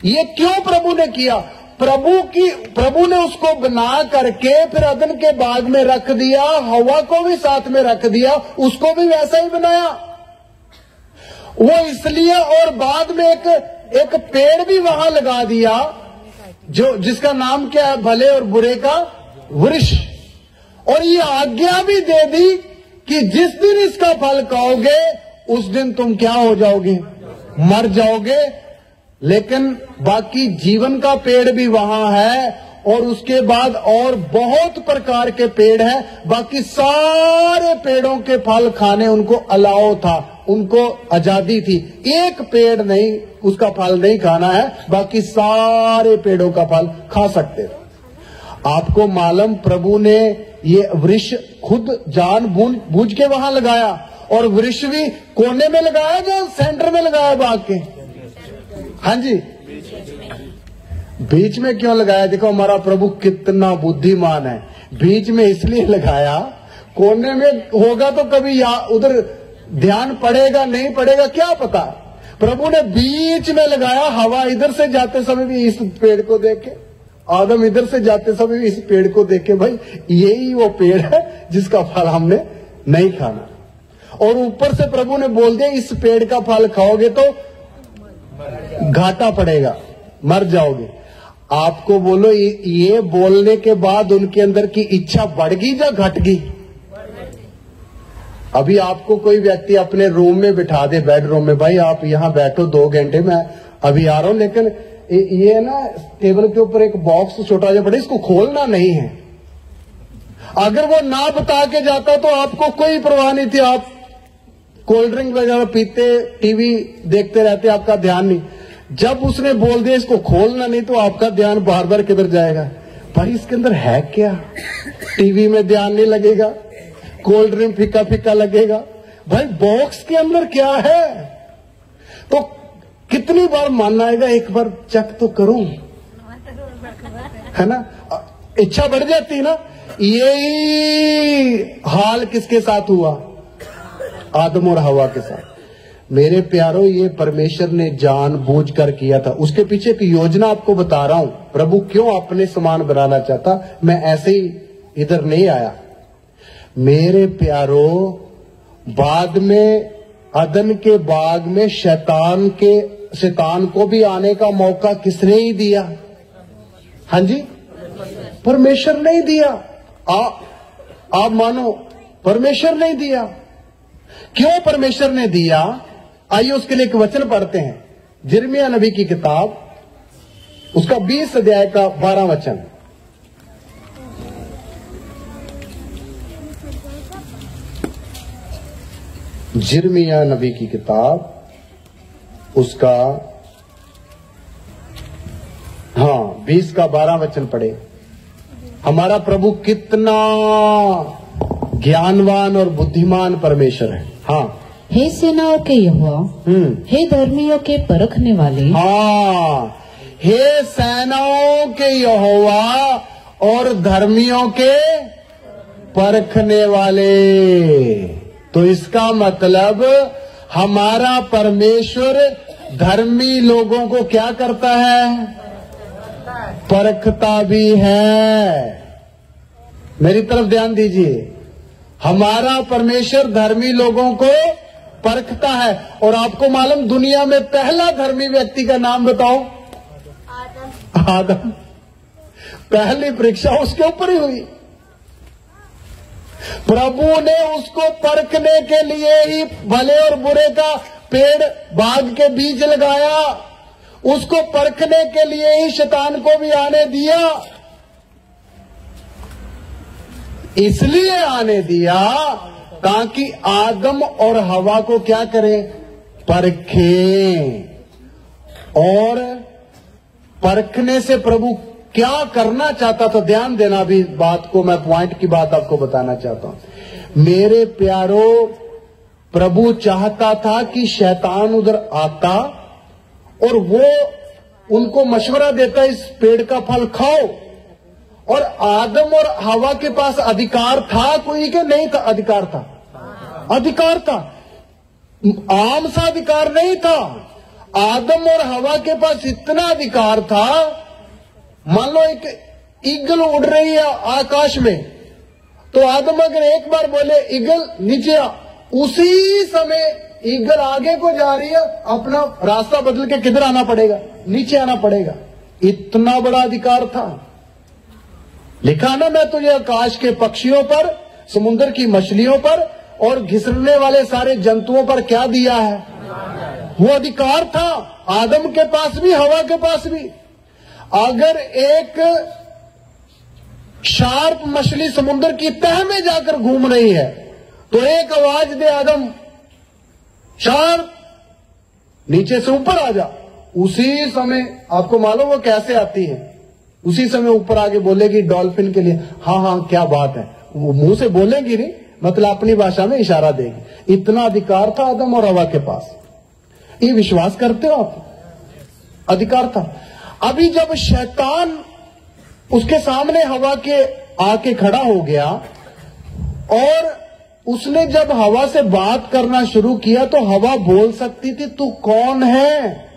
ये क्यों प्रभु ने किया? प्रभु ने उसको बना करके फिर अदन के बाग में रख दिया, हवा को भी साथ में रख दिया, उसको भी वैसा ही बनाया। वो इसलिए, और बाद में एक पेड़ भी वहां लगा दिया, जो जिसका नाम क्या है? भले और बुरे का वृक्ष। और ये आज्ञा भी दे दी कि जिस दिन इसका फल खाओगे उस दिन तुम क्या हो जाओगे? मर जाओगे। लेकिन बाकी जीवन का पेड़ भी वहां है और उसके बाद और बहुत प्रकार के पेड़ हैं। बाकी सारे पेड़ों के फल खाने उनको अलाउ था, उनको आजादी थी। एक पेड़ नहीं, उसका फल नहीं खाना है, बाकी सारे पेड़ों का फल खा सकते थे। आपको मालूम, प्रभु ने ये वृक्ष खुद जान बूझ के वहां लगाया, और वृक्ष भी कोने में लगाया या सेंटर में लगाया बाग के? हाँ जी, बीच में क्यों लगाया? देखो हमारा प्रभु कितना बुद्धिमान है। बीच में इसलिए लगाया, कोने में होगा तो कभी उधर ध्यान पड़ेगा नहीं पड़ेगा क्या पता। प्रभु ने बीच में लगाया, हवा इधर से जाते समय भी इस पेड़ को देखे, आदम इधर से जाते समय भी इस पेड़ को देखे। भाई यही वो पेड़ है जिसका फल हमने नहीं खाना। और ऊपर से प्रभु ने बोल दिया, इस पेड़ का फल खाओगे तो घाटा पड़ेगा, मर जाओगे। आपको बोलो, ये बोलने के बाद उनके अंदर की इच्छा बढ़ गई या घट गई? अभी आपको कोई व्यक्ति अपने रूम में बिठा दे, बेडरूम में, भाई आप यहां बैठो 2 घंटे, मैं अभी आ रहा हूं, लेकिन ये ना टेबल के ऊपर एक बॉक्स छोटा जा पड़े, इसको खोलना नहीं है। अगर वो ना बता के जाता तो आपको कोई परवाह नहीं थी, आप कोल्ड ड्रिंक वगैरह पीते, टीवी देखते रहते, आपका ध्यान नहीं। जब उसने बोल दिया इसको खोलना नहीं, तो आपका ध्यान बार बार किधर जाएगा? भाई इसके अंदर है क्या? टीवी में ध्यान नहीं लगेगा, कोल्ड ड्रिंक फीका फीका लगेगा, भाई बॉक्स के अंदर क्या है? तो कितनी बार मानना आएगा, एक बार चेक तो करूं, है ना? इच्छा बढ़ जाती ना। यही हाल किसके साथ हुआ? आदम और हवा के साथ। मेरे प्यारों, ये परमेश्वर ने जानबूझ कर किया था। उसके पीछे एक योजना आपको बता रहा हूं। प्रभु क्यों अपने समान बनाना चाहता, मैं ऐसे ही इधर नहीं आया। मेरे प्यारों, बाद में अदन के बाग में शैतान को भी आने का मौका किसने ही दिया? हाँ जी, परमेश्वर नहीं दिया। आप मानो, परमेश्वर नहीं दिया। क्यों परमेश्वर ने दिया? आइए उसके लिए एक वचन पढ़ते हैं, यिर्मयाह नबी की किताब, उसका 20 अध्याय का 12 वचन। यिर्मयाह नबी की किताब, उसका 20 का 12 वचन पढ़े। हमारा प्रभु कितना ज्ञानवान और बुद्धिमान परमेश्वर है। हाँ, हे सेनाओं के यहोवा, हे धर्मियों के परखने वाले। हाँ, हे सेनाओं के यहोवा और धर्मियों के परखने वाले। तो इसका मतलब हमारा परमेश्वर धर्मी लोगों को क्या करता है? परखता भी है। मेरी तरफ ध्यान दीजिए, हमारा परमेश्वर धर्मी लोगों को परखता है। और आपको मालूम, दुनिया में पहला धर्मी व्यक्ति का नाम बताओ? आदम। पहली परीक्षा उसके ऊपर ही हुई। प्रभु ने उसको परखने के लिए ही भले और बुरे का पेड़ बाग के बीच लगाया, उसको परखने के लिए ही शैतान को भी आने दिया। इसलिए आने दिया ताकि आदम और हवा को क्या करें? परखें। और परखने से प्रभु क्या करना चाहता था, ध्यान देना भी बात को, मैं पॉइंट की बात आपको बताना चाहता हूं। मेरे प्यारों, प्रभु चाहता था कि शैतान उधर आता और वो उनको मशवरा देता, इस पेड़ का फल खाओ। और आदम और हवा के पास अधिकार था कोई कि नहीं था? अधिकार था, अधिकार था। आम सा अधिकार नहीं था। आदम और हवा के पास इतना अधिकार था, मान लो एक ईगल उड़ रही है आकाश में, तो आदम अगर एक बार बोले ईगल नीचे आ, उसी समय ईगल आगे को जा रही है, अपना रास्ता बदल के किधर आना पड़ेगा? नीचे आना पड़ेगा। इतना बड़ा अधिकार था। लिखा ना, मैं तुझे आकाश के पक्षियों पर, समुद्र की मछलियों पर और घिसरने वाले सारे जंतुओं पर क्या दिया है? वो अधिकार था आदम के पास भी, हवा के पास भी। अगर एक शार्प मछली समुद्र की तह में जाकर घूम रही है तो एक आवाज दे, आदम शार्प नीचे से ऊपर आ जा। उसी समय आपको मालूम वो कैसे आती है? उसी समय ऊपर आगे बोलेगी डॉल्फिन के लिए, हाँ हाँ क्या बात है। वो मुंह से बोलेगी नहीं, मतलब अपनी भाषा में इशारा देगी। इतना अधिकार था आदम और हवा के पास। ये विश्वास करते हो आप? अधिकार था। अभी जब शैतान उसके सामने हवा के आके खड़ा हो गया और उसने जब हवा से बात करना शुरू किया, तो हवा बोल सकती थी, तू कौन है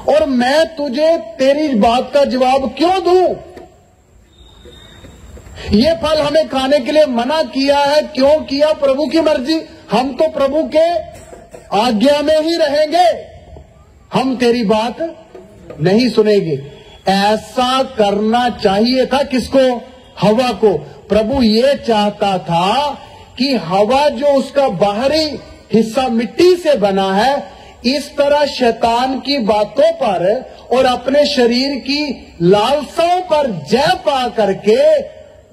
और मैं तुझे तेरी बात का जवाब क्यों दूं? ये फल हमें खाने के लिए मना किया है, क्यों किया? प्रभु की मर्जी। हम तो प्रभु के आज्ञा में ही रहेंगे, हम तेरी बात नहीं सुनेंगे। ऐसा करना चाहिए था किसको? हवा को। प्रभु ये चाहता था कि हवा जो उसका बाहरी हिस्सा मिट्टी से बना है, इस तरह शैतान की बातों पर और अपने शरीर की लालसाओं पर जय पा करके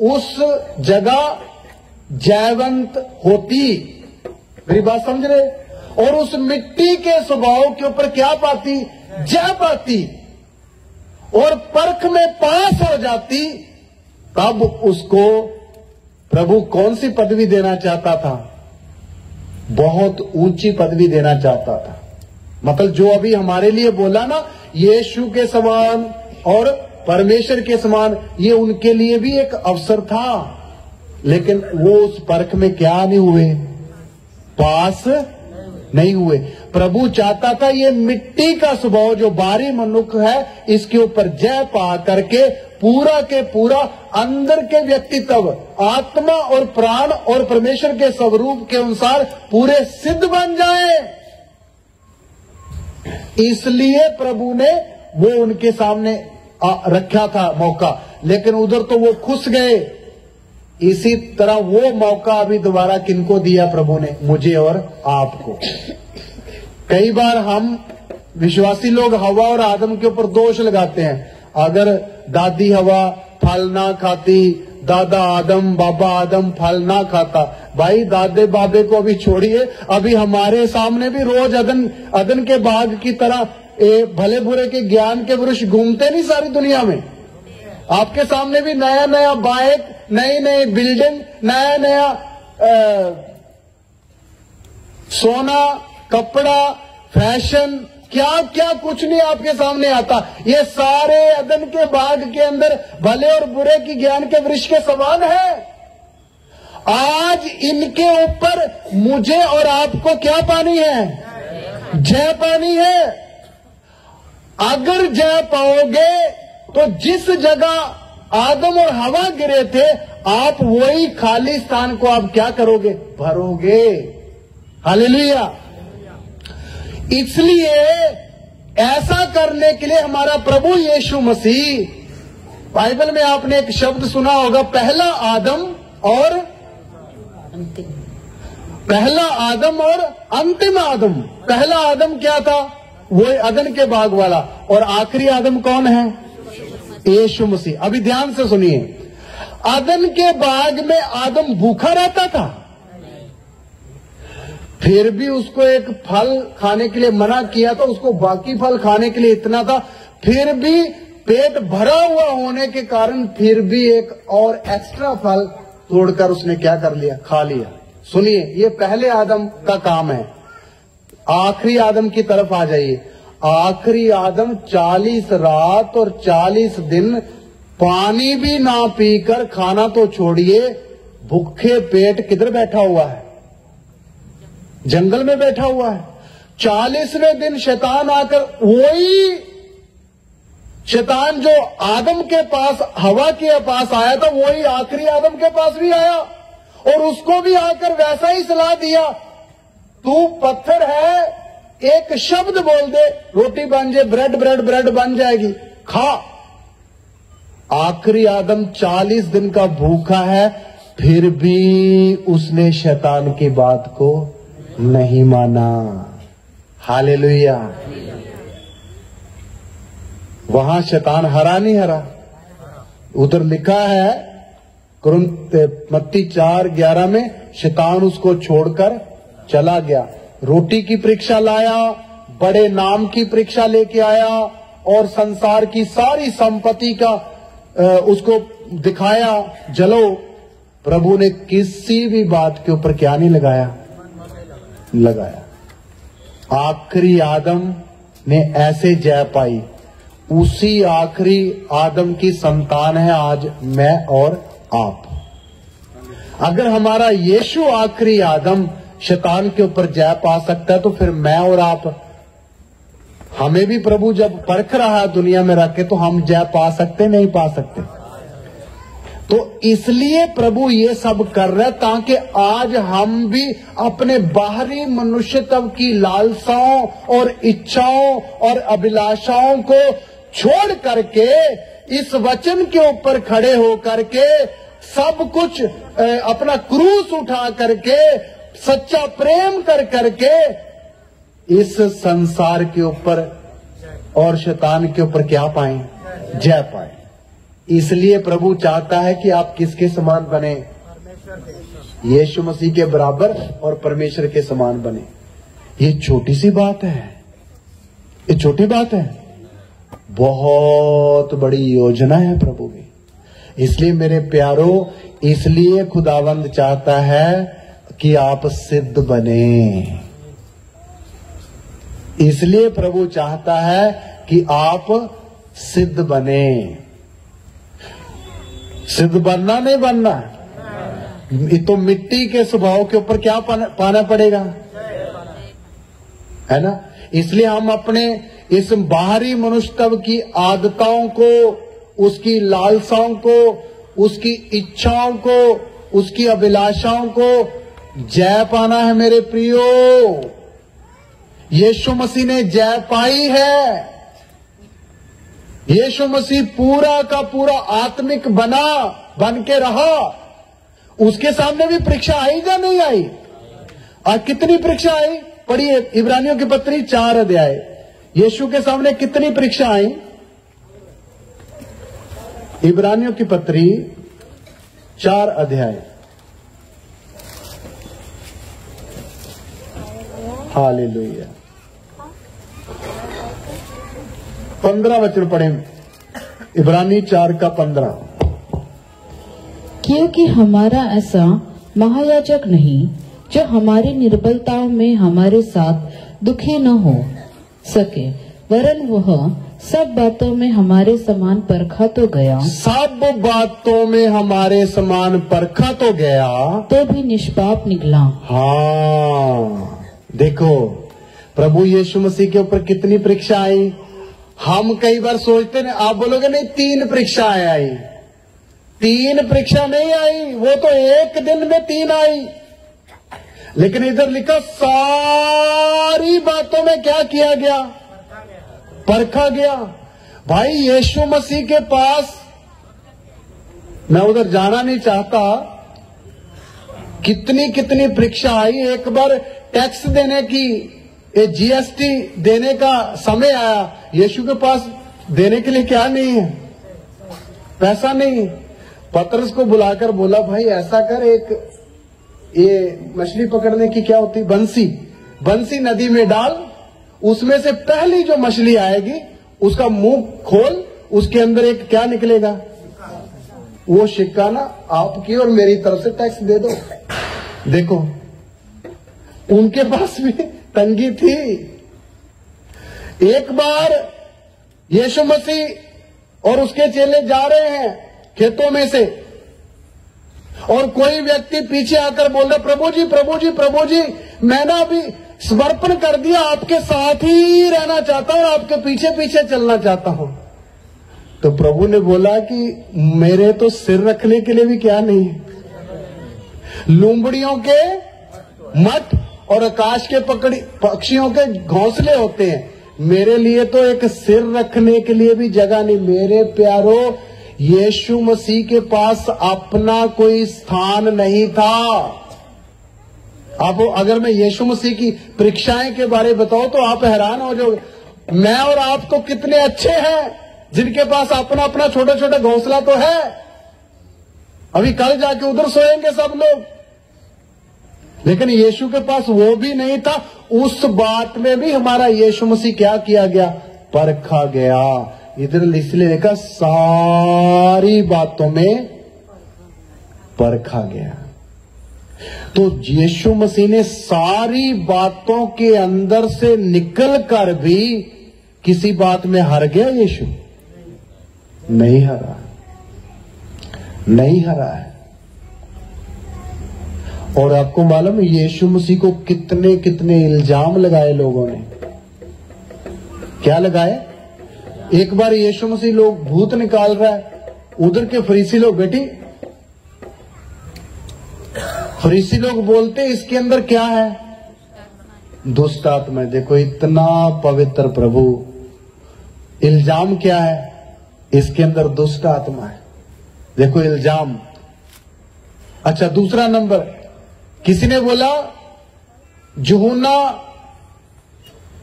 उस जगह जयवंत होती। मेरी बात समझ रहे? और उस मिट्टी के स्वभाव के ऊपर क्या पाती? जय पाती और परख में पास हो जाती। तब उसको प्रभु कौन सी पदवी देना चाहता था? बहुत ऊंची पदवी देना चाहता था। मतलब जो अभी हमारे लिए बोला ना, यीशु के समान और परमेश्वर के समान, ये उनके लिए भी एक अवसर था। लेकिन वो उस परख में क्या नहीं हुए? पास नहीं हुए। प्रभु चाहता था ये मिट्टी का स्वभाव जो बाहरी मनुष्य है, इसके ऊपर जय पा करके पूरा के पूरा अंदर के व्यक्तित्व, आत्मा और प्राण और परमेश्वर के स्वरूप के अनुसार पूरे सिद्ध बन जाए। इसलिए प्रभु ने वो उनके सामने रखा था मौका, लेकिन उधर तो वो खुश गए। इसी तरह वो मौका अभी दोबारा किनको दिया प्रभु ने? मुझे और आपको। कई बार हम विश्वासी लोग हवा और आदम के ऊपर दोष लगाते हैं। अगर दादी हवा फल ना खाती, दादा आदम, बाबा आदम फल ना खाता। भाई दादे बाबे को अभी छोड़िए, अभी हमारे सामने भी रोज अदन के बाग की तरह भले बुरे के ज्ञान के वृक्ष घूमते नहीं सारी दुनिया में। आपके सामने भी नया नया बाइक, नई नई बिल्डिंग, नया नया सोना, कपड़ा, फैशन, क्या क्या कुछ नहीं आपके सामने आता। ये सारे अदन के बाग के अंदर भले और बुरे की ज्ञान के वृक्ष के समान है। आज इनके ऊपर मुझे और आपको क्या पानी है? जय पानी है। अगर जय पाओगे तो जिस जगह आदम और हवा गिरे थे, आप वही खाली स्थान को आप क्या करोगे? भरोगे। हालेलुया। इसलिए ऐसा करने के लिए हमारा प्रभु यीशु मसीह, बाइबल में आपने एक शब्द सुना होगा, पहला आदम और अंतिम आदम। पहला आदम क्या था? वो अदन के बाग वाला। और आखिरी आदम कौन है? यीशु मसीह। अभी ध्यान से सुनिए, अदन के बाग में आदम भूखा रहता था, फिर भी उसको एक फल खाने के लिए मना किया था, उसको बाकी फल खाने के लिए इतना था, फिर भी पेट भरा हुआ होने के कारण फिर भी एक और एक्स्ट्रा फल तोड़कर उसने क्या कर लिया? खा लिया। सुनिए, ये पहले आदम का काम है। आखिरी आदम की तरफ आ जाइए। आखिरी आदम 40 रात और 40 दिन पानी भी ना पीकर, खाना तो छोड़िए, भूखे पेट किधर बैठा हुआ है? जंगल में बैठा हुआ है। 40वें दिन शैतान आकर, वही शैतान जो आदम के पास, हवा के पास आया था, वही आखिरी आदम के पास भी आया और उसको भी आकर वैसा ही सलाह दिया, तू पत्थर है, एक शब्द बोल दे, रोटी बन जाए, ब्रेड बन जाएगी, खा। आखिरी आदम 40 दिन का भूखा है, फिर भी उसने शैतान की बात को नहीं माना। हालेलुया। वहां शैतान हरा नहीं हरा। उधर लिखा है मत्ती 4:11 में, शैतान उसको छोड़कर चला गया। रोटी की परीक्षा लाया, बड़े नाम की परीक्षा लेके आया और संसार की सारी संपत्ति का उसको दिखाया। जलो, प्रभु ने किसी भी बात के ऊपर क्या नहीं लगाया? आखिरी आदम ने ऐसे जय पाई। उसी आखिरी आदम की संतान है आज मैं और आप। अगर हमारा यीशु आखिरी आदम शैतान के ऊपर जय पा सकता है, तो फिर मैं और आप, हमें भी प्रभु जब परख रहा है दुनिया में रख के, तो हम जय पा सकते नहीं पा सकते? तो इसलिए प्रभु ये सब कर रहे हैं ताकि आज हम भी अपने बाहरी मनुष्यत्व की लालसाओं और इच्छाओं और अभिलाषाओं को छोड़ करके इस वचन के ऊपर खड़े हो करके, सब कुछ अपना क्रूस उठा करके, सच्चा प्रेम कर करके इस संसार के ऊपर और शैतान के ऊपर क्या पाएं? जय पाएं। इसलिए प्रभु चाहता है कि आप किसके समान बने? यीशु मसीह के बराबर और परमेश्वर के समान बने। ये छोटी सी बात है, ये छोटी बात है, बहुत बड़ी योजना है प्रभु की। इसलिए मेरे प्यारों, इसलिए खुदावंद चाहता है कि आप सिद्ध बने। इसलिए प्रभु चाहता है कि आप सिद्ध बने। सिद्ध बनना नहीं बनना, तो मिट्टी के स्वभाव के ऊपर क्या पाना पड़ेगा, है ना? इसलिए हम अपने इस बाहरी मनुष्यत्व की आदतों को, उसकी लालसाओं को, उसकी इच्छाओं को, उसकी अभिलाषाओं को जय पाना है मेरे प्रियो। यीशु मसीह ने जय पाई है। यीशु मसीह पूरा का पूरा आत्मिक बन के रहा। उसके सामने भी परीक्षा आई या नहीं आई? और कितनी परीक्षा आई? पढ़िए इब्रानियों की पत्री 4 अध्याय। यीशु के सामने कितनी परीक्षा आई? इब्रानियों की पत्री 4 अध्याय। हालेलुया। 15 वचन पढ़े, इब्रानी 4 का 15। क्योंकि हमारा ऐसा महायाजक नहीं जो हमारी निर्बलताओं में हमारे साथ दुखी न हो सके, वरन वह सब बातों में हमारे समान परखा तो गया, सब बातों में हमारे समान परखा तो गया, तो भी निष्पाप निकला। हाँ, देखो प्रभु यीशु मसीह के ऊपर कितनी परीक्षा आई। हम कई बार सोचते हैं, आप बोलोगे नहीं 3 परीक्षाएं आई, 3 परीक्षा नहीं आई, वो तो एक दिन में 3 आई। लेकिन इधर लिखा सारी बातों में क्या किया गया? परखा गया। भाई यीशु मसीह के पास, मैं उधर जाना नहीं चाहता, कितनी कितनी परीक्षा आई। एक बार टैक्स देने की, जीएसटी देने का समय आया, यीशु के पास देने के लिए क्या नहीं है? पैसा नहीं। पतरस को बुलाकर बोला, भाई ऐसा कर, एक ये मछली पकड़ने की क्या होती, बंसी नदी में डाल, उसमें से पहली जो मछली आएगी उसका मुंह खोल, उसके अंदर एक क्या निकलेगा? वो सिक्का ना आपकी और मेरी तरफ से टैक्स दे दो। देखो उनके पास भी तंगी थी। एक बार यीशु मसीह और उसके चेले जा रहे हैं खेतों में से, और कोई व्यक्ति पीछे आकर बोल रहा, प्रभु जी प्रभु जी प्रभु जी, मैं ना अभी समर्पण कर दिया, आपके साथ ही रहना चाहता हूं, आपके पीछे पीछे चलना चाहता हूं। तो प्रभु ने बोला कि मेरे तो सिर रखने के लिए भी क्या नहीं है, लूंबड़ियों के मठ और आकाश के पक्षियों के घोंसले होते हैं, मेरे लिए तो एक सिर रखने के लिए भी जगह नहीं। मेरे प्यारो, यीशु मसीह के पास अपना कोई स्थान नहीं था। आप अगर मैं यीशु मसीह की परीक्षाएं के बारे में बताऊं तो आप हैरान हो जाओगे। मैं और आप तो कितने अच्छे हैं जिनके पास अपना अपना छोटा छोटा घोंसला तो है। अभी कल जाके उधर सोएंगे सब लोग, लेकिन यीशु के पास वो भी नहीं था। उस बात में भी हमारा यीशु मसीह क्या किया गया? परखा गया। इधर इसलिए लिखा सारी बातों में परखा गया। तो यीशु मसीह ने सारी बातों के अंदर से निकल कर भी किसी बात में हार गया? यीशु नहीं हारा, नहीं हारा है। और आपको मालूम है यीशु मसीह को कितने कितने इल्जाम लगाए लोगों ने? क्या लगाए? एक बार यीशु मसीह लोग भूत निकाल रहा है, उधर के फरीसी लोग, बेटी फरीसी लोग बोलते इसके अंदर क्या है? दुष्ट आत्मा। देखो इतना पवित्र प्रभु, इल्जाम क्या है? इसके अंदर दुष्ट आत्मा है। देखो इल्जाम। अच्छा दूसरा नंबर, किसी ने बोला यूहन्ना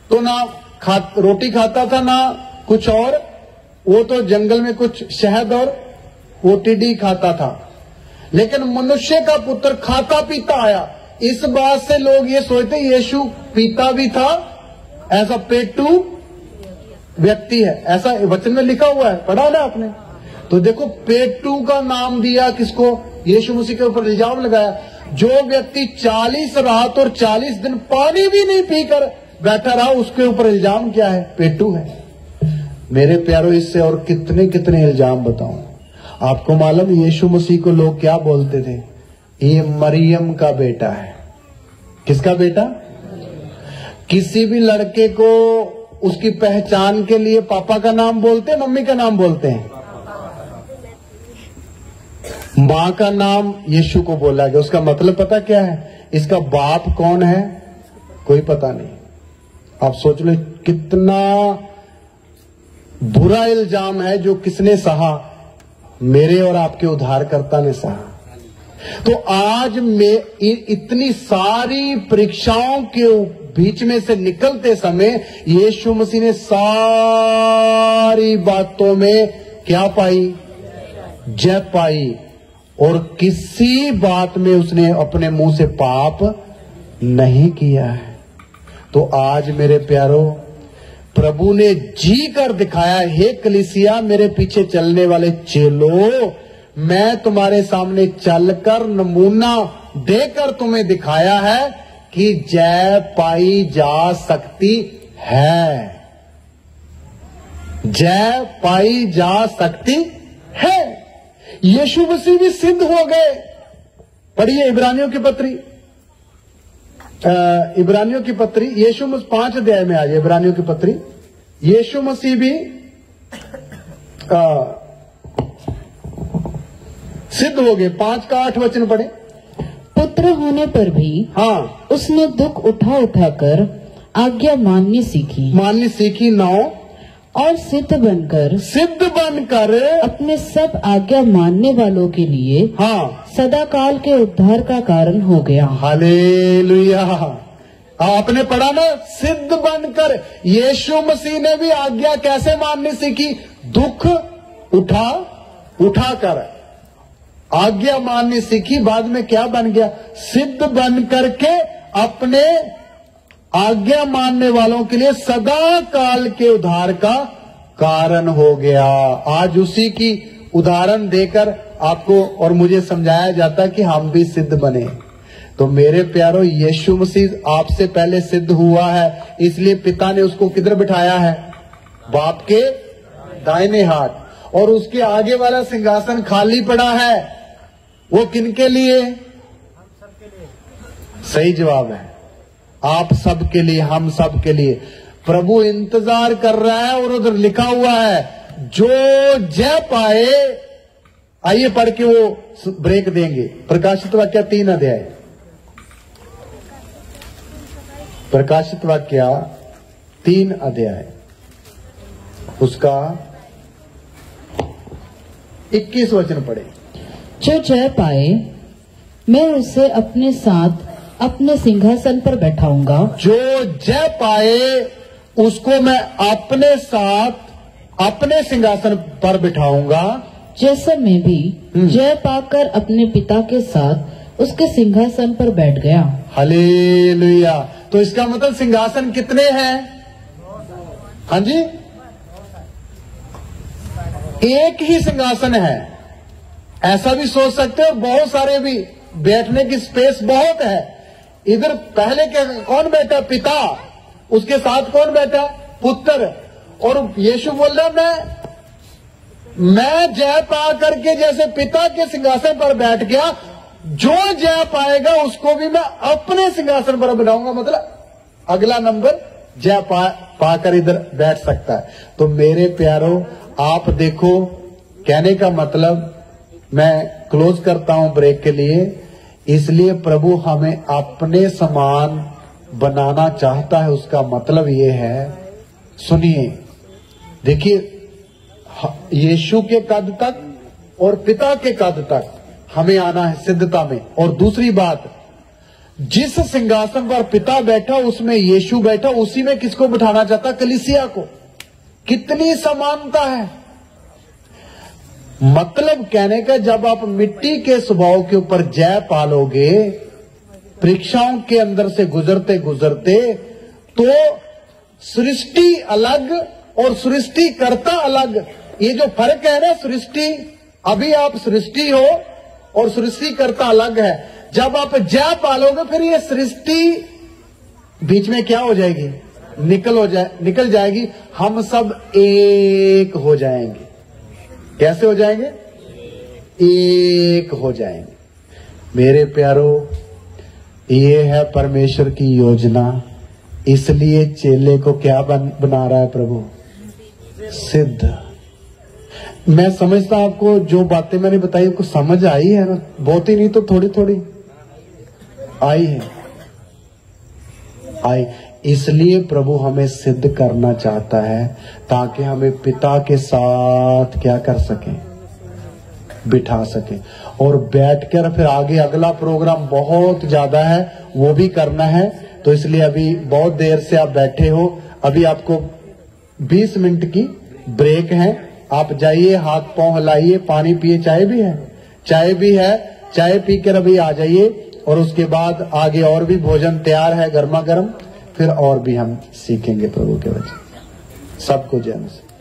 तो ना रोटी खाता था ना कुछ और, वो तो जंगल में कुछ शहद और वो टिड्डी खाता था, लेकिन मनुष्य का पुत्र खाता पीता आया। इस बात से लोग ये सोचते यीशु पीता भी था, ऐसा पेटू व्यक्ति है, ऐसा वचन में लिखा हुआ है, पढ़ा ना आपने? तो देखो पेटू का नाम दिया किसको? यीशु मसीह के ऊपर इल्जाम लगाया। जो व्यक्ति 40 रात और 40 दिन पानी भी नहीं पीकर बैठा रहा, उसके ऊपर इल्जाम क्या है? पेटू है। मेरे प्यारो, इससे और कितने कितने इल्जाम बताऊं। आपको मालूम यीशु मसीह को लोग क्या बोलते थे? ये मरियम का बेटा है। किसका बेटा? किसी भी लड़के को उसकी पहचान के लिए पापा का नाम बोलते हैं, मम्मी का नाम बोलते हैं? मां का नाम यीशु को बोला गया। उसका मतलब पता क्या है? इसका बाप कौन है कोई पता नहीं। आप सोच लो कितना बुरा इल्जाम है जो किसने सहा? मेरे और आपके उद्धारकर्ता ने सहा। तो आज मैं इतनी सारी परीक्षाओं के बीच में से निकलते समय यीशु मसीह ने सारी बातों में क्या पाई? जय पाई। और किसी बात में उसने अपने मुंह से पाप नहीं किया है। तो आज मेरे प्यारो, प्रभु ने जी कर दिखाया, हे कलीसिया मेरे पीछे चलने वाले चेलो, मैं तुम्हारे सामने चलकर नमूना देकर तुम्हें दिखाया है कि जय पाई जा सकती है, जय पाई जा सकती है। यीशु मसीह भी सिद्ध हो गए। पढ़िए इब्रानियों की पत्री, इब्रानियों की पत्री, यीशु मसीह 5 अध्याय में आ जाए इब्रानियों की पत्री। यीशु मसीह भी सिद्ध हो गए। 5 का 8 वचन पढ़े। पुत्र होने पर भी हाँ, उसने दुख उठा उठाकर आज्ञा माननी सीखी। 9 और सिद्ध बनकर अपने सब आज्ञा मानने वालों के लिए हाँ, सदा काल के उद्धार का कारण हो गया। हालेलुया। आपने पढ़ा ना, सिद्ध बनकर। यीशु मसीह ने भी आज्ञा कैसे माननी सीखी? दुख उठाकर आज्ञा माननी सीखी। बाद में क्या बन गया? सिद्ध बन करके अपने आज्ञा मानने वालों के लिए सदा काल के उद्धार का कारण हो गया। आज उसी की उदाहरण देकर आपको और मुझे समझाया जाता कि हम भी सिद्ध बने। तो मेरे प्यारो, यीशु मसीह आपसे पहले सिद्ध हुआ है, इसलिए पिता ने उसको किधर बिठाया है? बाप के दाहिने हाथ। और उसके आगे वाला सिंहासन खाली पड़ा है, वो किनके लिए? सही जवाब है, आप सब के लिए, हम सब के लिए। प्रभु इंतजार कर रहा है और उधर लिखा हुआ है, जो जय पाए। आइए पढ़ के वो ब्रेक देंगे। प्रकाशित वाक्य 3 अध्याय, प्रकाशित वाक्य 3 अध्याय, उसका 21 वचन पढ़े। जो जय पाए मैं उसे अपने साथ अपने सिंहासन पर बैठाऊंगा। जो जय पाए उसको मैं अपने साथ अपने सिंहासन पर बिठाऊंगा, जैसे मैं भी जय पाकर अपने पिता के साथ उसके सिंहासन पर बैठ गया। हालेलुया। तो इसका मतलब सिंहासन कितने हैं? हाँ जी, एक ही सिंहासन है। ऐसा भी सोच सकते हो, बहुत सारे भी, बैठने की स्पेस बहुत है। इधर पहले क्या कौन बैठा? पिता। उसके साथ कौन बैठा? पुत्र। और यीशु बोल रहा, मैं जय पा करके जैसे पिता के सिंहासन पर बैठ गया, जो जय पाएगा उसको भी मैं अपने सिंहासन पर बिठाऊंगा। मतलब अगला नंबर जय पाकर इधर बैठ सकता है। तो मेरे प्यारो, आप देखो, कहने का मतलब, मैं क्लोज करता हूं ब्रेक के लिए। इसलिए प्रभु हमें अपने समान बनाना चाहता है। उसका मतलब ये है, सुनिए, देखिए, यीशु के कद तक और पिता के कद तक हमें आना है सिद्धता में। और दूसरी बात, जिस सिंहासन पर पिता बैठा उसमें यीशु बैठा, उसी में किसको बिठाना चाहता? कलीसिया को। कितनी समानता है। मतलब कहने का, जब आप मिट्टी के स्वभाव के ऊपर जय पालोगे, परीक्षाओं के अंदर से गुजरते गुजरते, तो सृष्टि अलग और सृष्टिकर्ता अलग। ये जो फर्क है ना, सृष्टि, अभी आप सृष्टि हो और सृष्टिकर्ता अलग है। जब आप जय पालोगे, फिर ये सृष्टि बीच में क्या हो जाएगी? निकल जाएगी। हम सब एक हो जाएंगे। कैसे हो जाएंगे? एक हो जाएंगे। मेरे प्यारो, ये है परमेश्वर की योजना। इसलिए चेले को क्या बना रहा है प्रभु? सिद्ध। मैं समझता आपको जो बातें मैंने बताई आपको समझ आई है ना? बहुत ही नहीं तो थोड़ी थोड़ी आई है, आई। इसलिए प्रभु हमें सिद्ध करना चाहता है, ताकि हमें पिता के साथ क्या कर सकें? बिठा सकें। और बैठकर फिर आगे अगला प्रोग्राम बहुत ज्यादा है, वो भी करना है। तो इसलिए अभी बहुत देर से आप बैठे हो, अभी आपको 20 मिनट की ब्रेक है। आप जाइए, हाथ पांव हिलाइए, पानी पिए, चाय भी है, चाय पीकर अभी आ जाइए। और उसके बाद आगे और भी भोजन तैयार है, गर्मा गर्म। फिर और भी हम सीखेंगे प्रभु के वचन। सबको जय मसीह।